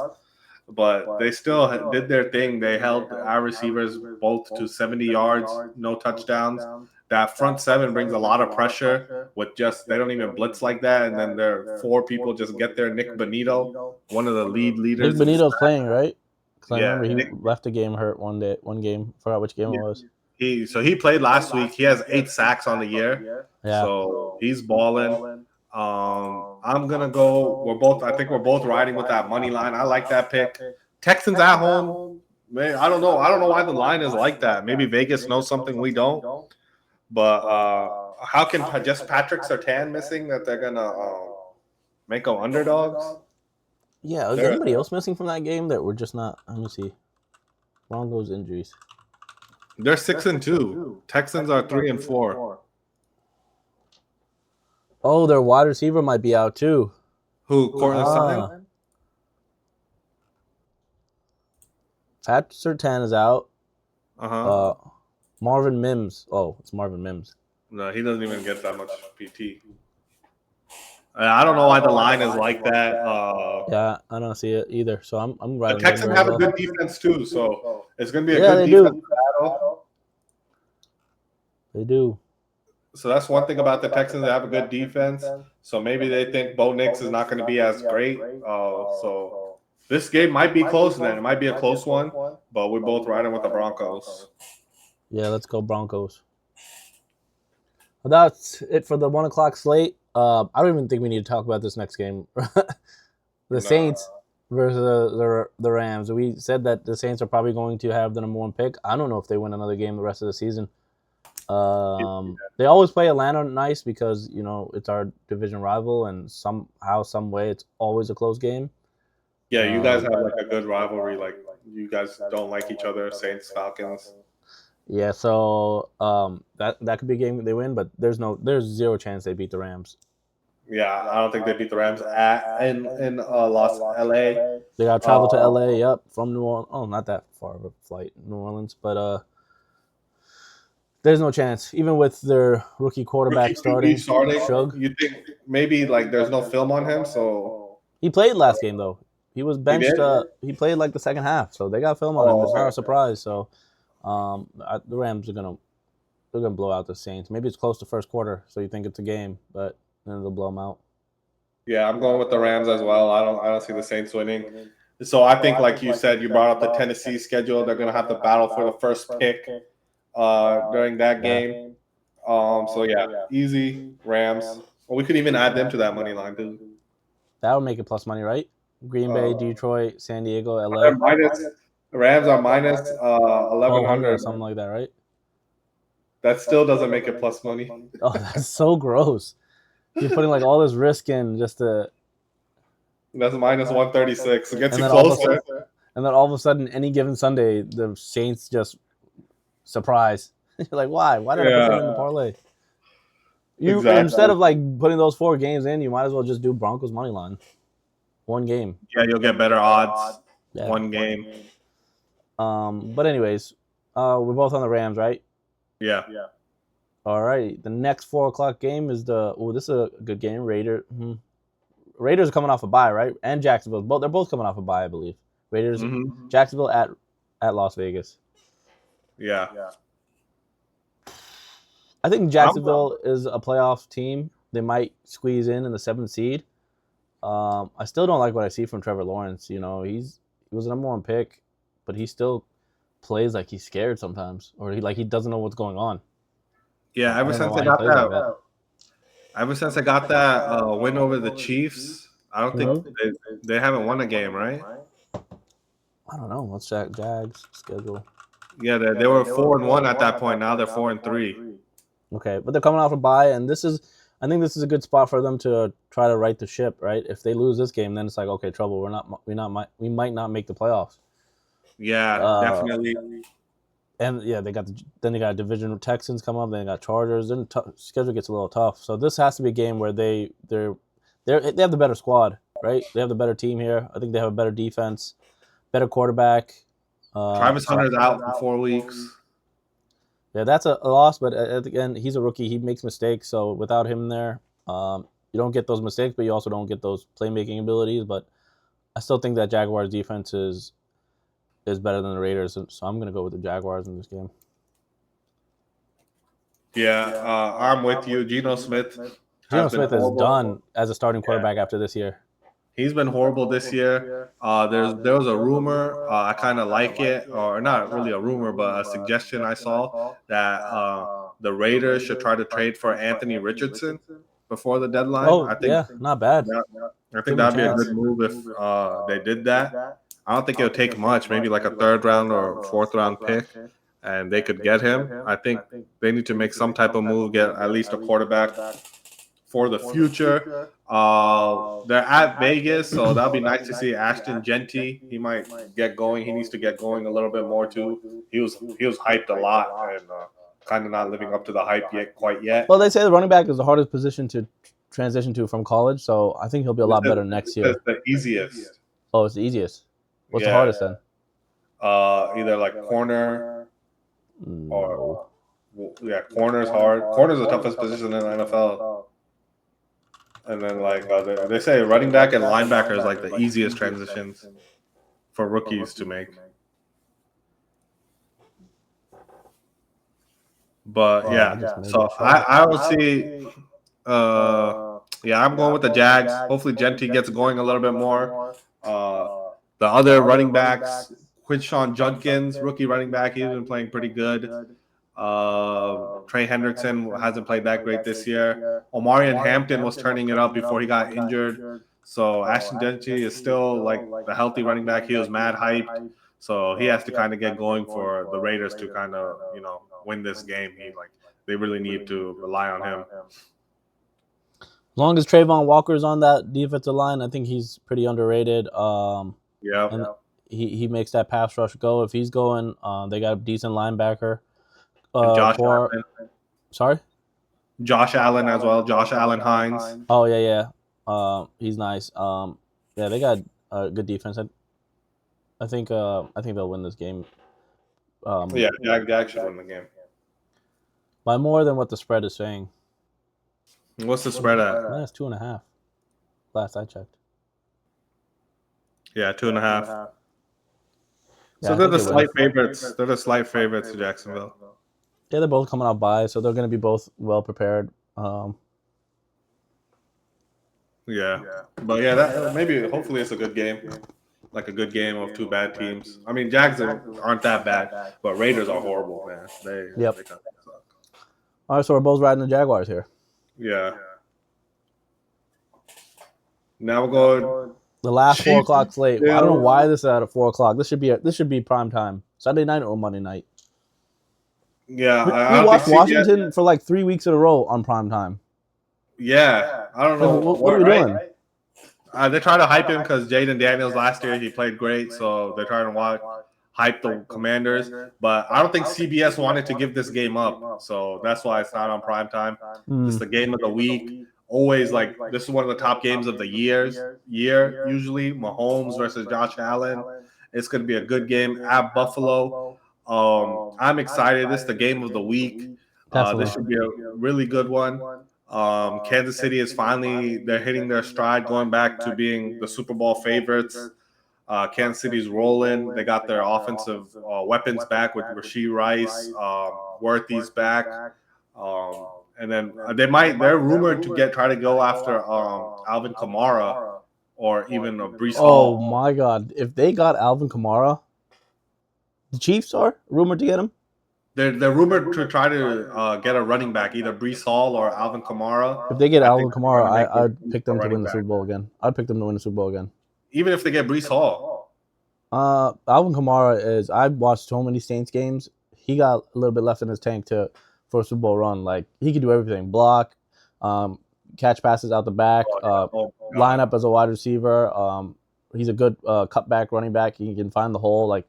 But they still did their thing. They held our receivers both to 70 yards, no touchdowns. that front seven brings a lot of pressure with just they don't even blitz like that, and then their 4 people just get there. Nick Bonito, one of the leaders. Nick Bonito's playing, right? Because I remember he Nick, left the game hurt one game. Forgot which game it was. He played last week. He has 8 sacks on the year. Yeah. So he's balling. I'm gonna go. I think we're both riding with that money line. I like that pick. Texans at home. Man, I don't know why the line is like that. Maybe Vegas knows something we don't. But how can just Patrick Surtain missing that they're gonna make them underdogs? Yeah, is anybody else missing from that game that we're just not? Let me see. Broncos injuries. They're 6-2. Texans are 3-4. Oh, their wide receiver might be out too. Who? Cortland Sutton? Pat Surtain is out. Marvin Mims. Oh, it's Marvin Mims. No, he doesn't even get that much PT. I don't know why the line is like that. Yeah, I don't see it either. So I'm riding. The Texans have a good defense too, so it's going to be a good defense battle. They do. So that's one thing about the Texans. They have a good defense. So maybe they think Bo Nix is not going to be as great. So this game might be close then. It might be a close one, but we're both riding with the Broncos. Yeah, let's go Broncos. Well, that's it for the 1 o'clock slate. I don't even think we need to talk about this next game. Saints versus the Rams. We said that the Saints are probably going to have the number 1 pick. I don't know if they win another game the rest of the season. They always play Atlanta nice because, it's our division rival, and somehow, some way, it's always a close game. Yeah, you guys have like a good rivalry. Like you guys don't like each other, Saints, Falcons. Yeah, so that could be a game that they win, but there's zero chance they beat the Rams. Yeah, I don't think they beat the Rams in LA. They got to travel to LA, yep, from New Orleans. Oh, not that far of a flight, New Orleans, but there's no chance. Even with their rookie quarterback starting, Shug. You think maybe like there's no film on him, so he played last game though. He was benched. He played like the second half, so they got film on him. It's not a surprise. So the Rams are gonna blow out the Saints. Maybe it's close to first quarter, so you think it's a game, but then they'll blow them out. Yeah, I'm going with the Rams as well. I don't see the Saints winning. So I think, like you said, you brought up the Tennessee schedule. They're gonna have to battle for the first pick during that game. So yeah, easy Rams. Well, we could even add them to that money line too. That would make it plus money, right? Green Bay, Detroit, San Diego, LA. Rams are minus 1,100 or something like that, right? That still doesn't make it plus money. Oh, that's so gross. You're putting like all this risk in just to. That's minus 136. It gets you closer. And then all of a sudden, any given Sunday, the Saints just surprise. You're like, why? Why did I put them in the parlay? Instead of like putting those 4 games in, you might as well just do Broncos money line. 1 game. Yeah, you'll get better odds. Yeah. 1 game. But anyways, we're both on the Rams, right? Yeah. All right. The next 4 o'clock game is this is a good game. Raiders are coming off a bye, right? And Jacksonville. They're both coming off a bye, I believe. Raiders, Jacksonville at Las Vegas. Yeah. I think Jacksonville is a playoff team. They might squeeze in the 7th seed. I still don't like what I see from Trevor Lawrence. He was a number 1 pick, but he still plays like he's scared sometimes, or he doesn't know what's going on. Yeah, ever since I got that win over the Chiefs, I don't think they haven't won a game, right? I don't know. Let's check Jags schedule. Yeah, they were 4-1 at that point. Now they're 4-3. Okay, but they're coming off a bye, and I think this is a good spot for them to try to right the ship, right? If they lose this game, then it's like, okay, trouble. We might not make the playoffs. Yeah, definitely. And yeah, they got division Texans come up. Then they got Chargers. Then schedule gets a little tough. So this has to be a game where they have the better squad, right? They have the better team here. I think they have a better defense, better quarterback. Travis Hunter's out for 4 weeks. Yeah, that's a loss. But again, he's a rookie. He makes mistakes. So without him there, you don't get those mistakes, but you also don't get those playmaking abilities. But I still think that Jaguars defense is better than the Raiders, so I'm going to go with the Jaguars in this game. Yeah, I'm with you. Geno Smith has Geno been Smith is horrible. done as a starting Yeah, quarterback after this year. he's been horrible this year. There was a rumor. I kind of like it, or not really a rumor, but a suggestion I saw that the Raiders should try to trade for Anthony Richardson before the deadline. Oh yeah, not bad. That, I Give think him a that'd be a good chance. move if they did that. I don't think it'll take much, maybe like a third round or fourth round pick, and they could get him. I think they need to make some type of move, get at least a quarterback for the future. They're at Vegas, so that'll be nice to see Ashton Genty. He might get going. He needs to get going a little bit more too. He was hyped a lot and kind of not living up to the hype quite yet. Well, they say the running back is the hardest position to transition to from college, so I think he'll be a lot better next year. It's the easiest. Oh, it's the easiest. What's the hardest then? Either like corner or corner's hard. Corner's the toughest position in the NFL. And then like they say running back and linebacker is like the easiest transitions for rookies to make. But yeah, so I would see. I'm going with the Jags. Hopefully, Genty gets going a little bit more. The other running backs, Quinshawn Judkins, rookie running back, he's been playing pretty good. Trey Hendrickson hasn't played that great this year. Omarion Hampton was turning it up before he got injured. So Ashton Genty is still like the healthy running back. He was mad hyped. So he has to kind of get going for the Raiders to kind of, win this game. They really need to rely on him. As long as Trayvon Walker's on that defensive line, I think he's pretty underrated. And he makes that pass rush go. If he's going, they got a decent linebacker. Josh Allen. Sorry? Josh Allen as well. Josh Allen Hines. Oh, yeah. He's nice. They got a good defense. I think they'll win this game. Jags should win the game. By more than what the spread is saying. What's the spread at? It's 2.5. Last I checked. Yeah, 2.5. So they're the slight favorites. They're the slight favorites to Jacksonville. Yeah, they're both coming out by, so they're going to be both well prepared. But hopefully it's a good game. Like a good game of two bad teams. I mean, Jags aren't that bad, but Raiders are horrible, man. They kind of suck. All right, so we're both riding the Jaguars here. Yeah. Now we're going the last 4 o'clock slate. I don't know why this is at 4 o'clock. This should be prime time. Sunday night or Monday night. Yeah, we watched Washington for like 3 weeks in a row on prime time. Yeah, I don't know. What are we doing? They're trying to hype him because Jaden Daniels last year he played great, so they're trying to hype the Commanders. But I don't think CBS wanted to give this game up, so that's why it's not on prime time. It's the game of the week. Always this is one of the top games of the year. Usually Mahomes versus Josh Allen. It's going to be a good game at Buffalo. I'm excited. This is the game of the week. This should be a really good one. Kansas City is they're hitting their stride, going back to being the Super Bowl favorites. Kansas City's rolling. They got their offensive weapons back with Rashee Rice. Worthy's back. And then they're rumored to try to go after Alvin Kamara or even Breece Hall. Oh my God. If they got Alvin Kamara, the Chiefs are rumored to get him? They're rumored to try to get a running back, either Breece Hall or Alvin Kamara. If they get Alvin Kamara, I'd pick them to win the Super Bowl again. Even if they get Breece Hall. Alvin Kamara I've watched so many Saints games. He got a little bit left in his tank for a Super Bowl run. Like, he could do everything. Block, catch passes out the back, line up as a wide receiver. He's a good cutback running back. He can find the hole. Like,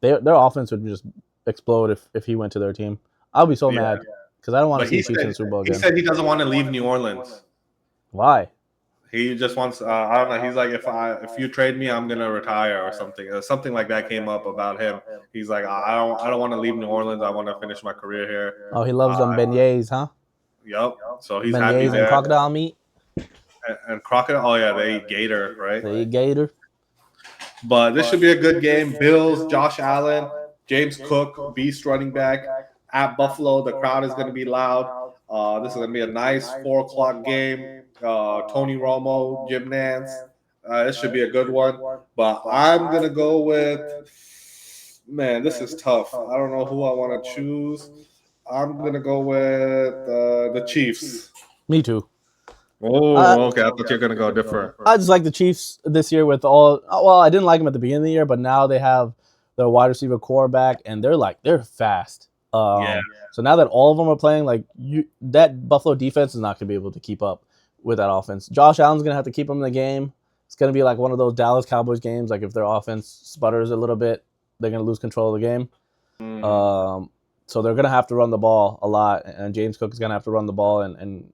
their offense would just explode if he went to their team. I'll be so mad because I don't want to see Chiefs in the Super Bowl again. He said he doesn't want to leave New Orleans. Why? He just wants. I don't know. He's like, if you trade me, I'm gonna retire or something. Something like that came up about him. He's like, I don't want to leave New Orleans. I want to finish my career here. Oh, he loves them beignets, huh? Yep. So he's beignets happy there. And crocodile meat. And crocodile. Oh yeah, they eat gator, right? They eat gator. But this should be a good game. Bills, Josh Allen, James Cook, beast running back at Buffalo. The crowd is going to be loud. This is going to be a nice 4 o'clock game. Tony Romo, Jim Nance. This should be a good one. But I'm going to go with, man, this is tough. I don't know who I want to choose. I'm going to go with the Chiefs. Me too. Oh, okay. I thought you were going to go different. I just like the Chiefs this year with all. Well, I didn't like them at the beginning of the year, but now they have their wide receiver core back, and they're fast. Yeah. So now that all of them are playing, like that Buffalo defense is not going to be able to keep up with that offense. Josh Allen's going to have to keep them in the game. It's going to be like one of those Dallas Cowboys games. Like if their offense sputters a little bit, they're going to lose control of the game. So they're going to have to run the ball a lot, and James Cook is going to have to run the ball and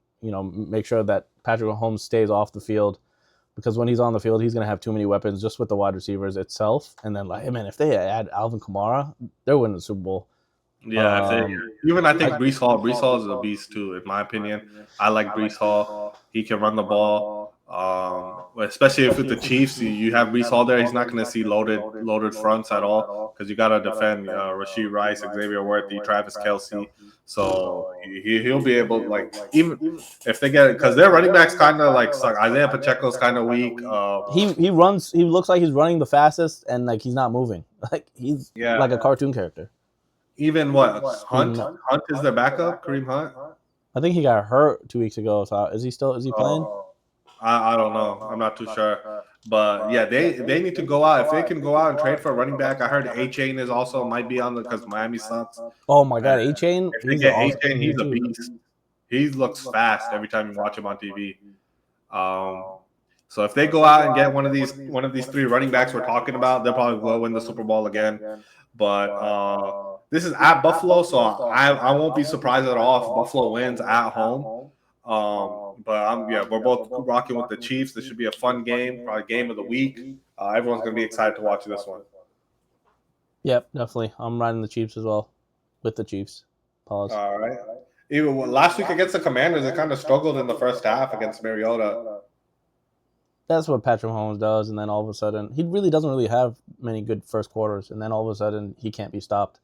make sure that Patrick Mahomes stays off the field, because when he's on the field, he's going to have too many weapons just with the wide receivers itself. And then, hey, man, if they add Alvin Kamara, they're winning the Super Bowl. Yeah, I think Breece Hall is a beast too, in my opinion. I like Breece Hall. He can run the ball. Especially if with the Chiefs, you have Breece Hall there. He's not going to see loaded fronts at all, because you got to defend Rashee Rice, Xavier Worthy, Travis Kelce. So he'll be able, like, even if they get it, because their running backs kind of like suck. Isaiah Pacheco's kind of weak. He runs. He looks like he's running the fastest, and like he's not moving. Like he's like a cartoon character. Even Hunt is their backup, Kareem Hunt. I think he got hurt 2 weeks ago. So is he playing? I don't know. I'm not too sure. But yeah, they need to go out. If they can go out and trade for a running back, I heard A-Chain is also might be on the, because Miami sucks. Oh my God, A-Chain. If they get A-Chain, he's a beast. He looks fast every time you watch him on TV. So if they go out and get one of these 3 running backs we're talking about, they'll probably will win the Super Bowl again. But this is at Buffalo, so I won't be surprised at all if Buffalo wins at home. But we're both rocking with the Chiefs. This should be a fun game, probably game of the week. Everyone's gonna be excited to watch this one. Yep, definitely. I'm riding the Chiefs as well, with the Chiefs. Pause. All right. Even last week against the Commanders, it kind of struggled in the first half against Mariota. That's what Patrick Mahomes does, and then all of a sudden, he really doesn't really have many good first quarters, and then all of a sudden, he can't be stopped.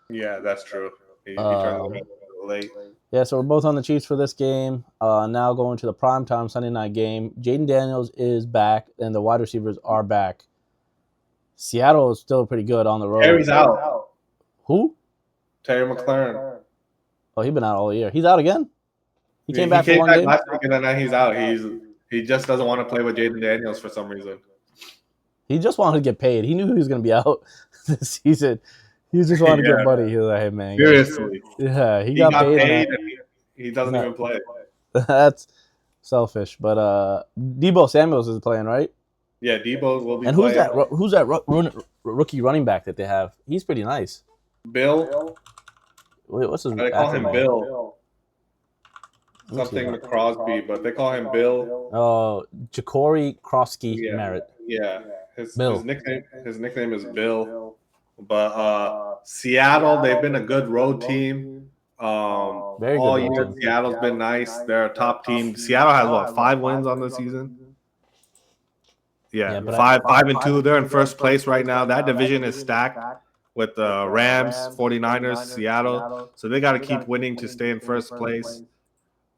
Yeah, that's true. He turns it late. Yeah, so we're both on the Chiefs for this game. Now going to the primetime Sunday night game. Jaden Daniels is back, and the wide receivers are back. Seattle is still pretty good on the road. Terry's out. Who? Terry McLaurin. Oh, he's been out all year. He's out again? He came back for one game? Last week, and then now he's out. He just doesn't want to play with Jaden Daniels for some reason. He just wanted to get paid. He knew he was going to be out this season. He just wanted to get money. He was like, hey, man. Seriously. Yeah, he got paid and he doesn't even play. That's selfish. But Deebo Samuels is playing, right? Yeah, Deebo will be playing. And who's that rookie running back that they have? He's pretty nice. Bill? Wait, what's his name? They call him Bill. Something Crosby, but they call him Bill. Oh, Ja'Cory Krosky Merritt. Yeah, his nickname is Bill. But Seattle, they've been a good road team. Very good all year. Team. Seattle's been nice. They're a top team. Seattle has 5 wins on the season. Yeah, 5-2. They're in first place right now. That division is stacked with the Rams, 49ers, Seattle. So they got to keep winning to stay in first place.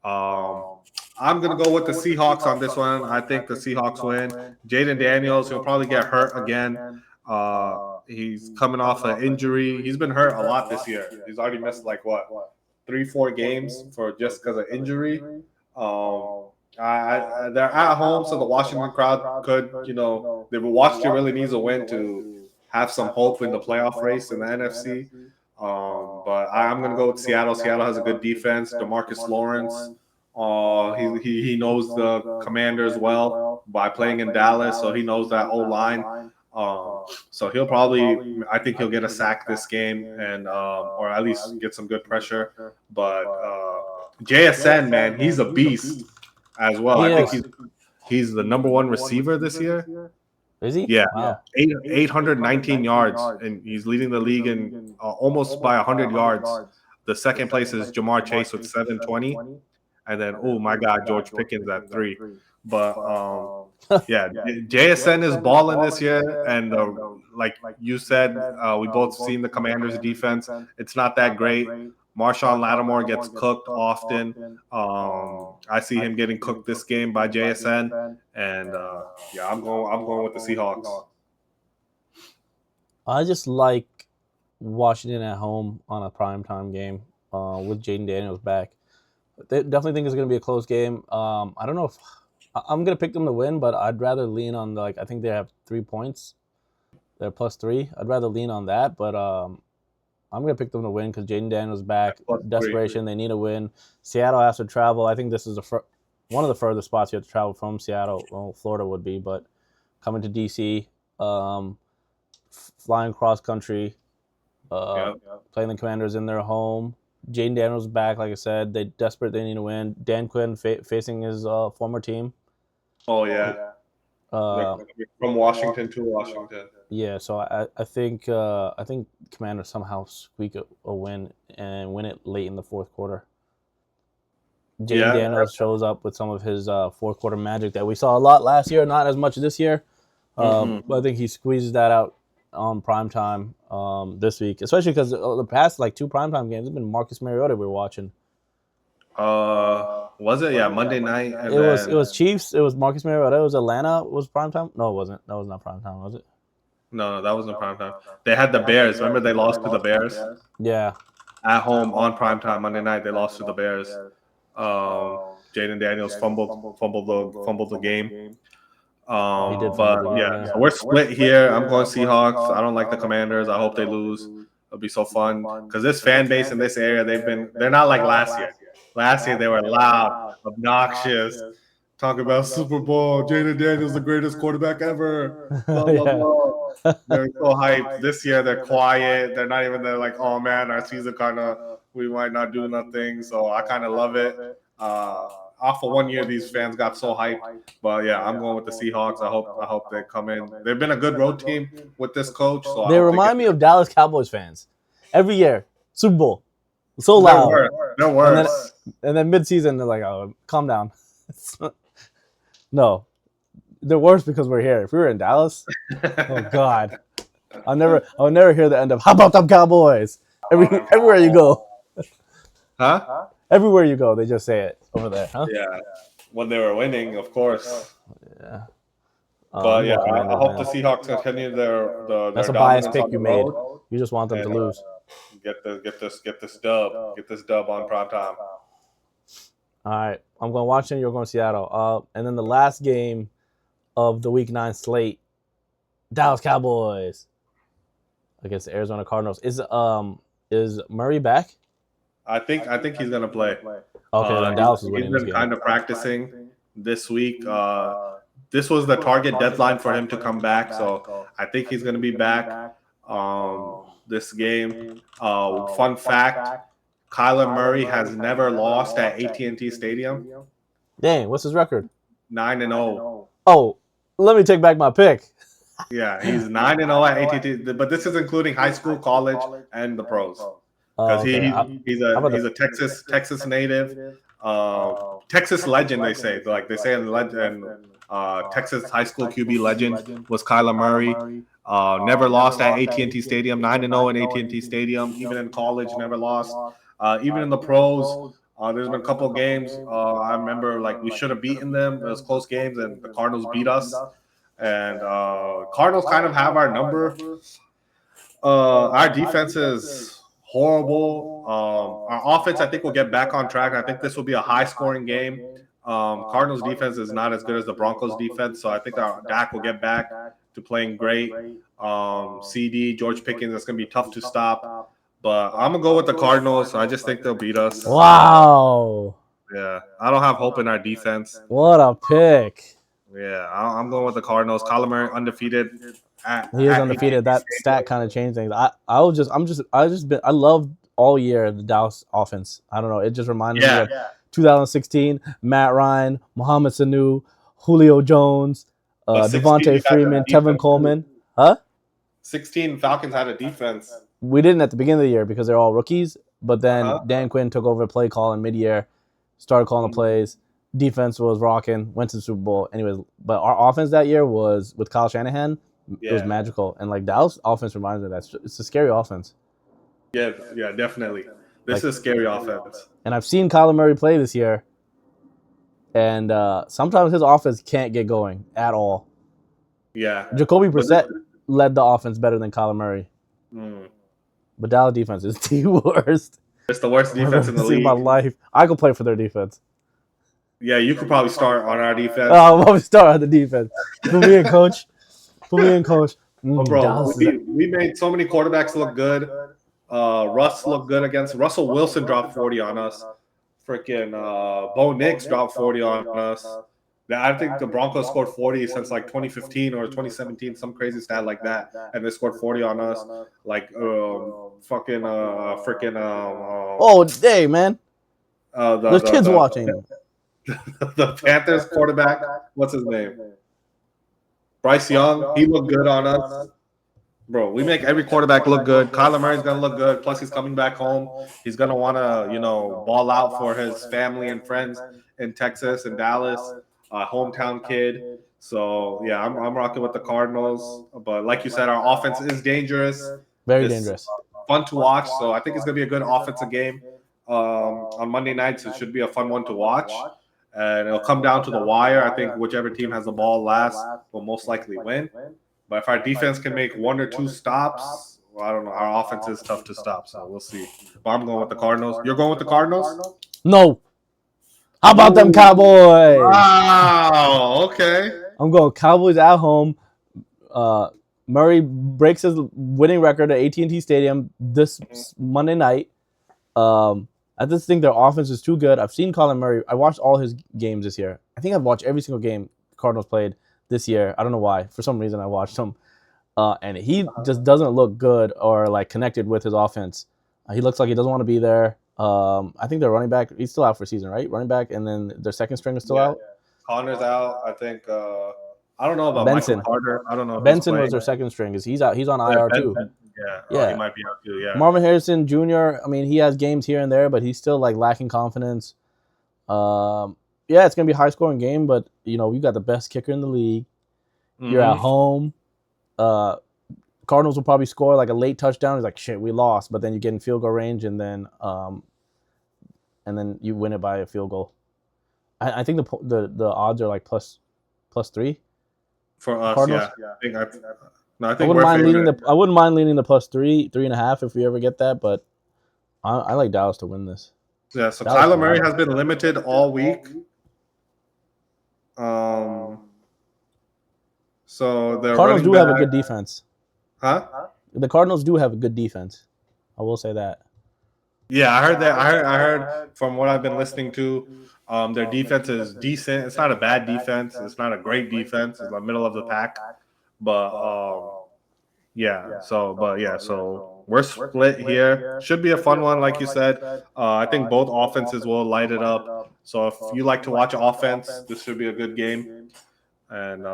I'm going to go with the Seahawks on this one. I think the Seahawks win. Jaden Daniels, he'll probably get hurt again. He's coming off an injury. He's been hurt a lot this year. He's already missed 3-4 games for just because of injury. They're at home, so the Washington crowd could, Washington really needs a win to have some hope in the playoff race in the NFC. But I'm going to go with Seattle. Seattle has a good defense. DeMarcus Lawrence, he knows the Commanders well by playing in Dallas, so he knows that O-line. So I think he'll get a sack this game, and or at least get some good pressure. But JSN, man, he's a beast as well. I think he's the number 1 receiver this year. Is he? Yeah, wow. 819 yards, and he's leading the league in almost by 100 yards. The second place is Jamar Chase with 720, and then oh my God, George Pickens at 3. But yeah, JSN is balling this year, and like you said, we both seen the Commanders' defense. It's not that great. Marshawn Lattimore gets cooked often. I see him getting cooked this game by JSN, and I'm going with the Seahawks. I just like Washington at home on a primetime game with Jaden Daniels back. They definitely think it's going to be a close game. I don't know if I'm going to pick them to win, but I'd rather lean on I think they have 3 points. They're +3. I'd rather lean on that, but I'm going to pick them to win because Jaden Daniels back. Desperation. They need a win. Seattle has to travel. I think this is one of the furthest spots you have to travel from Seattle. Well, Florida would be, but coming to D.C., flying cross country, playing the Commanders in their home. Jaden Daniels back, like I said. They're desperate. They need to win. Dan Quinn facing his former team. Oh, yeah. From Washington to Washington. Yeah, so I think Commanders somehow squeak a win and win it late in the fourth quarter. Jaden Daniels shows up with some of his fourth quarter magic that we saw a lot last year, not as much this year. But I think he squeezes that out on primetime this week, especially because the past 2 primetime games have been Marcus Mariota we're watching. Was it? Yeah, Monday night. It was Chiefs. It was Marcus Mariota. It was Atlanta. Was primetime? No, it wasn't. That was not primetime, was it? No, that wasn't primetime. They had the Bears. Remember they lost to the Bears? Yeah. At home on primetime Monday night, they lost to the Bears. Jaden Daniels fumbled the game. So we're split here. I'm going Seahawks. I don't like the Commanders. I hope they lose. It'll be so fun because this fan base in this area, they're not like last year. Last year they were loud, obnoxious, talking about Super Bowl. Jaden Daniels the greatest quarterback ever. Blah, blah, blah. They're so hyped. This year they're quiet. They're not even there like, oh man, our season we might not do nothing. So I kind of love it. Off of 1 year, these fans got so hyped. But yeah, I'm going with the Seahawks. I hope they come in. They've been a good road team with this coach. So they remind me of Dallas Cowboys fans. Every year, Super Bowl, so loud. They're worse. And then midseason, they're like, "Oh, calm down." No, they're worse because we're here. If we were in Dallas, oh God, I'll never hear the end of "How about them Cowboys?" Everywhere you go. Huh? Everywhere you go, they just say it over there, huh? Yeah, when they were winning, of course. Yeah. But I hope the Seahawks continue their That's a biased pick you made. You just want them to lose. Get this dub. Get this dub on prime time. All right, I'm going Washington. You're going Seattle. And then the last game of the Week 9 slate, Dallas Cowboys against the Arizona Cardinals. Is Murray back? I think he's gonna play. Okay, then Dallas is winning. He's been kind of practicing this week. This was the target deadline for him to come back, so I think he's gonna be back. This game. Fun fact: Kyler Murray has never lost at AT&T Stadium. Dang, what's his record? 9-0. Oh, let me take back my pick. Yeah, he's 9-0 at AT&T, but this is including high school, college, and the pros. Because he's a Texas native, Texas legend. They say in legend, Texas high school QB legend was Kyler Murray. Never lost at AT&T Stadium. 9-0 in AT&T Stadium. Even in college, never lost. Even in the pros, there's been a couple of games. I remember we should have beaten them. It was close games, and the Cardinals beat us. And Cardinals kind of have our number. Our defense is horrible. Our offense, I think, will get back on track. I think this will be a high-scoring game. Cardinals' defense is not as good as the Broncos' defense, so I think our Dak will get back to playing great. CD, George Pickens, that's going to be tough to stop. But I'm going to go with the Cardinals. I just think they'll beat us. Wow. Yeah, I don't have hope in our defense. What a pick. Yeah, I'm going with the Cardinals. Kyler Murray undefeated. He is undefeated. That stat kind of changed things. I loved all year the Dallas offense. I don't know. It just reminded me of 2016, Matt Ryan, Mohamed Sanu, Julio Jones, Devontae Freeman, Tevin Coleman. Huh? 16 Falcons had a defense. We didn't at the beginning of the year because they're all rookies. But then Dan Quinn took over play call in mid-year, started calling the plays. Defense was rocking, went to the Super Bowl. Anyways, but our offense that year was with Kyle Shanahan. It was magical. And Dallas offense reminds me of that. It's a scary offense. Yeah, definitely. This is scary offense. And I've seen Kyler Murray play this year, and sometimes his offense can't get going at all. Yeah. Jacoby Brissett led the offense better than Kyler Murray. But Dallas defense is the worst. It's the worst defense in the league. My life. I could play for their defense. Yeah, you could probably start on our defense. I'll probably start on the defense. Put me in, coach. Bro, we made so many quarterbacks look good. Russ looked good against Russell Wilson dropped 40 on us. Freaking Bo Nix dropped 40 on us. I think the Broncos scored 40 since like 2015 or 2017, some crazy stat like that, and they scored 40 on us. Like oh, hey man, there's kids watching. The Panthers quarterback, what's his name? Bryce Young, he looked good on us. Bro, we make every quarterback look good. Kyler Murray's going to look good. Plus, he's coming back home. He's going to want to, ball out for his family and friends in Texas and Dallas. Hometown kid. So, yeah, I'm rocking with the Cardinals. But like you said, our offense is dangerous. Very dangerous. Fun to watch. So, I think it's going to be a good offensive game on Monday nights. It should be a fun one to watch. And it'll come down to the wire. I think whichever team has the ball last will most likely win. But if our defense can make one or two stops, well, I don't know. Our offense is tough to stop, so we'll see. But I'm going with the Cardinals. You're going with the Cardinals? No. How about them Cowboys? Wow. Okay. I'm going Cowboys at home. Murray breaks his winning record at AT&T Stadium this Monday night. I just think their offense is too good. I've seen Colin Murray. I watched all his games this year. I think I've watched every single game the Cardinals played this year. I don't know why. For some reason, I watched him. And he just doesn't look good or like connected with his offense. He looks like he doesn't want to be there. I think their running back, he's still out for season, right? Running back, and then their second string is still out. Connor's out. I think. I don't know about Benson. Michael Carter. I don't know. Benson was their second string. He's out. He's on IR too. Yeah. He might be out too. Yeah. Marvin Harrison Jr. I mean, he has games here and there, but he's still like lacking confidence. Yeah, it's gonna be a high scoring game, but we got the best kicker in the league. You're at home. Cardinals will probably score like a late touchdown. It's like shit, we lost, but then you get in field goal range, and then you win it by a field goal. I think the odds are like plus 3 for us. Cardinals. Yeah. I wouldn't mind leaning the plus 3.5 if we ever get that, but I like Dallas to win this. Yeah. So Kyler Murray has been limited all week. So the Cardinals do have a good defense. Huh? The Cardinals do have a good defense. I will say that. Yeah, I heard that. I heard from what I've been listening to, their defense is decent. It's not a bad defense. It's not a great defense. It's the middle of the pack. But so we're split here. Should be a fun one, like you said. I think both offenses will light it up. So if you like to watch offense, this should be a good game. And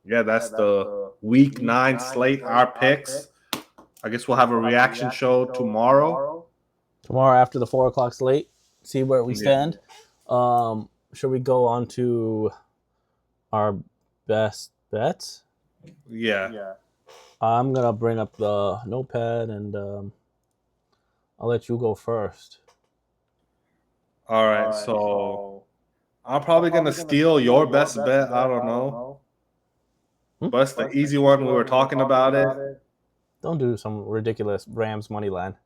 that's the Week 9 slate. Our picks. I guess we'll have a reaction show tomorrow. Tomorrow after the 4:00 slate, see where we stand. Should we go on to our best bets? Yeah. I'm gonna bring up the notepad and I'll let you go first. All right, so I'm probably gonna steal your best bet. I don't know, but it's the easy one. We were talking about it. Don't do some ridiculous Rams money line.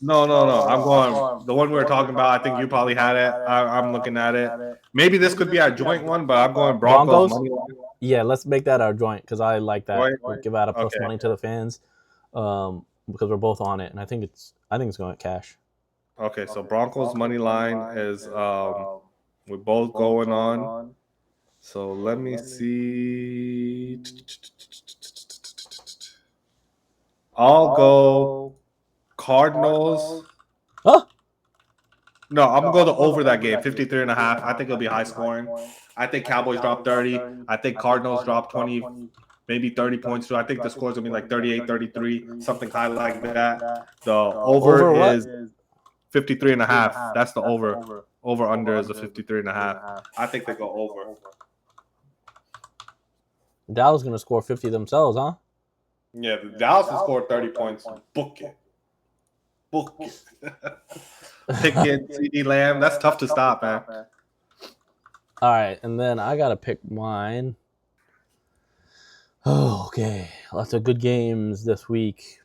No. I'm going the one we were talking about. I think you probably had it. I'm looking at it. Maybe this could be our joint one, but I'm going Broncos money line. Yeah, let's make that our joint because I like that. We'll give out a plus money to the fans because we're both on it, and I think it's going to cash. Okay, so Broncos money line is we're both going on. So let me see. I'll go Cardinals. Huh? No, I'm going to go to over that game, 53.5. I think it'll be high scoring. I think Cowboys drop 30. I think Cardinals drop 20, maybe 30 points too. I think the score's going to be like 38, 33, something kind of like that. The over is 53.5. That's the over. Over under is a 53.5. I think they go over. Dallas going to score 50 themselves, huh? Yeah, Dallas will score 30 points. Book it. Book it. Pickett, CD Lamb. That's tough to stop, man. All right, and then I gotta pick mine. Oh, okay. Lots of good games this week.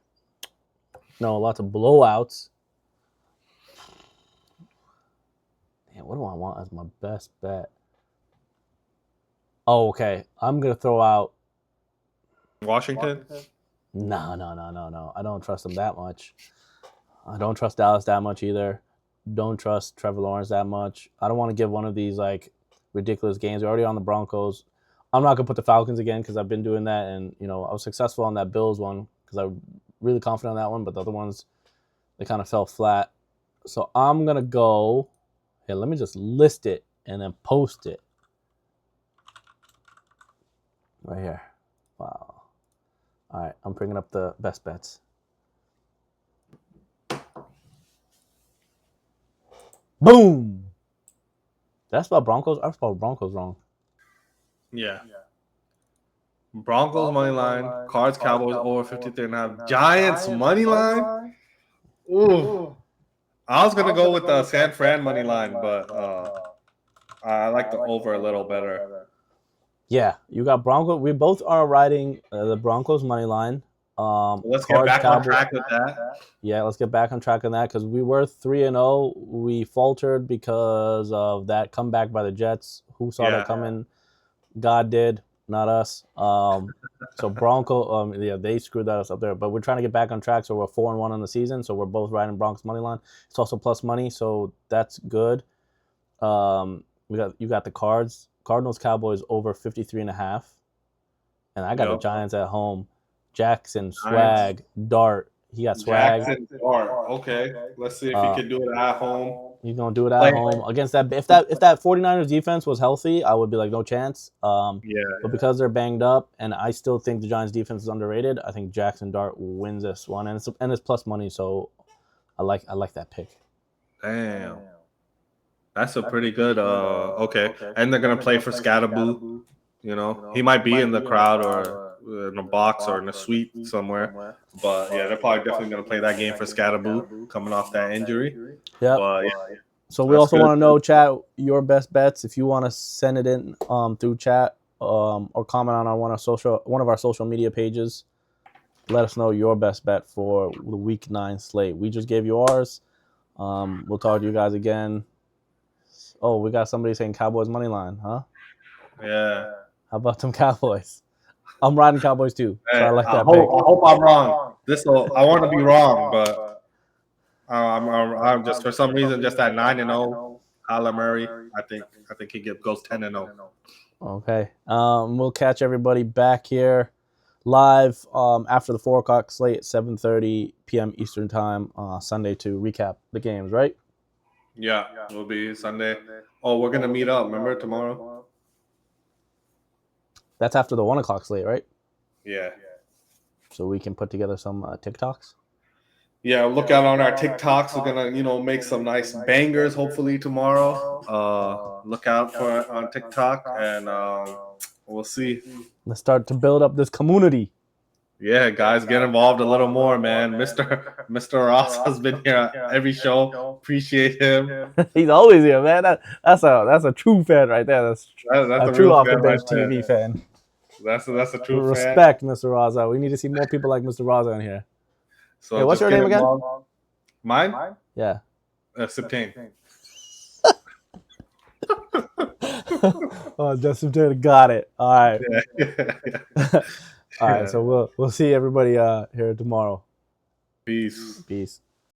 No, lots of blowouts. Man, what do I want as my best bet? Oh, okay. I'm gonna throw out Washington? No. I don't trust them that much. I don't trust Dallas that much either. Don't trust Trevor Lawrence that much. I don't want to give one of these like ridiculous games. We're already on the Broncos. I'm not gonna put the Falcons again because I've been doing that, and I was successful on that Bills one because I'm really confident on that one. But the other ones, they kind of fell flat. So I'm gonna go. Here, let me just list it and then post it right here. Wow. All right, I'm bringing up the best bets. Boom. That's about Broncos. I spelled Broncos wrong. Yeah. Broncos money line, Cards Cowboys over 53.5. Giants money line. Ooh. I was gonna go with the San Fran money line, but I like the over a little better. Yeah, you got Broncos. We both are riding the Broncos money line. Let's get back on track with that. Yeah, let's get back on track on that because we were 3-0. We faltered because of that comeback by the Jets. Who saw that coming? God did, not us. So Bronco, they screwed us up there. But we're trying to get back on track. So we're 4-1 on the season. So we're both riding Broncos money line. It's also plus money, so that's good. You got the Cardinals Cowboys over 53.5, and I got the Giants at home. Jackson, swag, dart. He got swag. Jackson, dart. Okay. Let's see if he can do it at home. He's gonna do it at home against that. If that 49ers defense was healthy, I would be like no chance. But because they're banged up, and I still think the Giants defense is underrated, I think Jackson Dart wins this one, and it's plus money, so I like that pick. Damn. That's a pretty good. Okay, and they're gonna play for Scatterboo. He might be in the crowd or in a box or in a suite somewhere. But yeah, they're probably definitely gonna play that game for Scatterboo coming off that injury. Yeah. So we also want to know, chat, your best bets. If you want to send it in through chat or comment on one of our social media pages, let us know your best bet for the Week 9 slate. We just gave you ours. We'll talk to you guys again. Oh, we got somebody saying Cowboys money line, huh? Yeah. How about them Cowboys? I'm riding Cowboys too, so I like that pick. I hope I'm wrong. I want to be wrong, but I'm just for some reason just at 9-0. Kyler Murray, I think he goes 10-0. Okay. We'll catch everybody back here live after the 4 o'clock slate at 7:30 p.m. Eastern time Sunday to recap the games, right? Yeah, it will be Sunday. Oh, we're gonna meet up. Remember tomorrow? That's after the 1 o'clock slate, right? Yeah. So we can put together some TikToks. Yeah, look out on our TikToks. We're gonna make some nice bangers hopefully tomorrow. Look out for it on TikTok, and we'll see. Let's start to build up this community. Yeah, guys, get involved a little more, man. Mr. Ross has been here at every show. Appreciate him. He's always here, man. That's a true fan right there. That's a true off the bench TV fan. That's a true Respect, fan. Mr. Raza. We need to see more people like Mr. Raza in here. So hey, what's your name again? Mine? Yeah. Septane. Oh, just Septane. Got it. All right. All right. So we'll see everybody here tomorrow. Peace.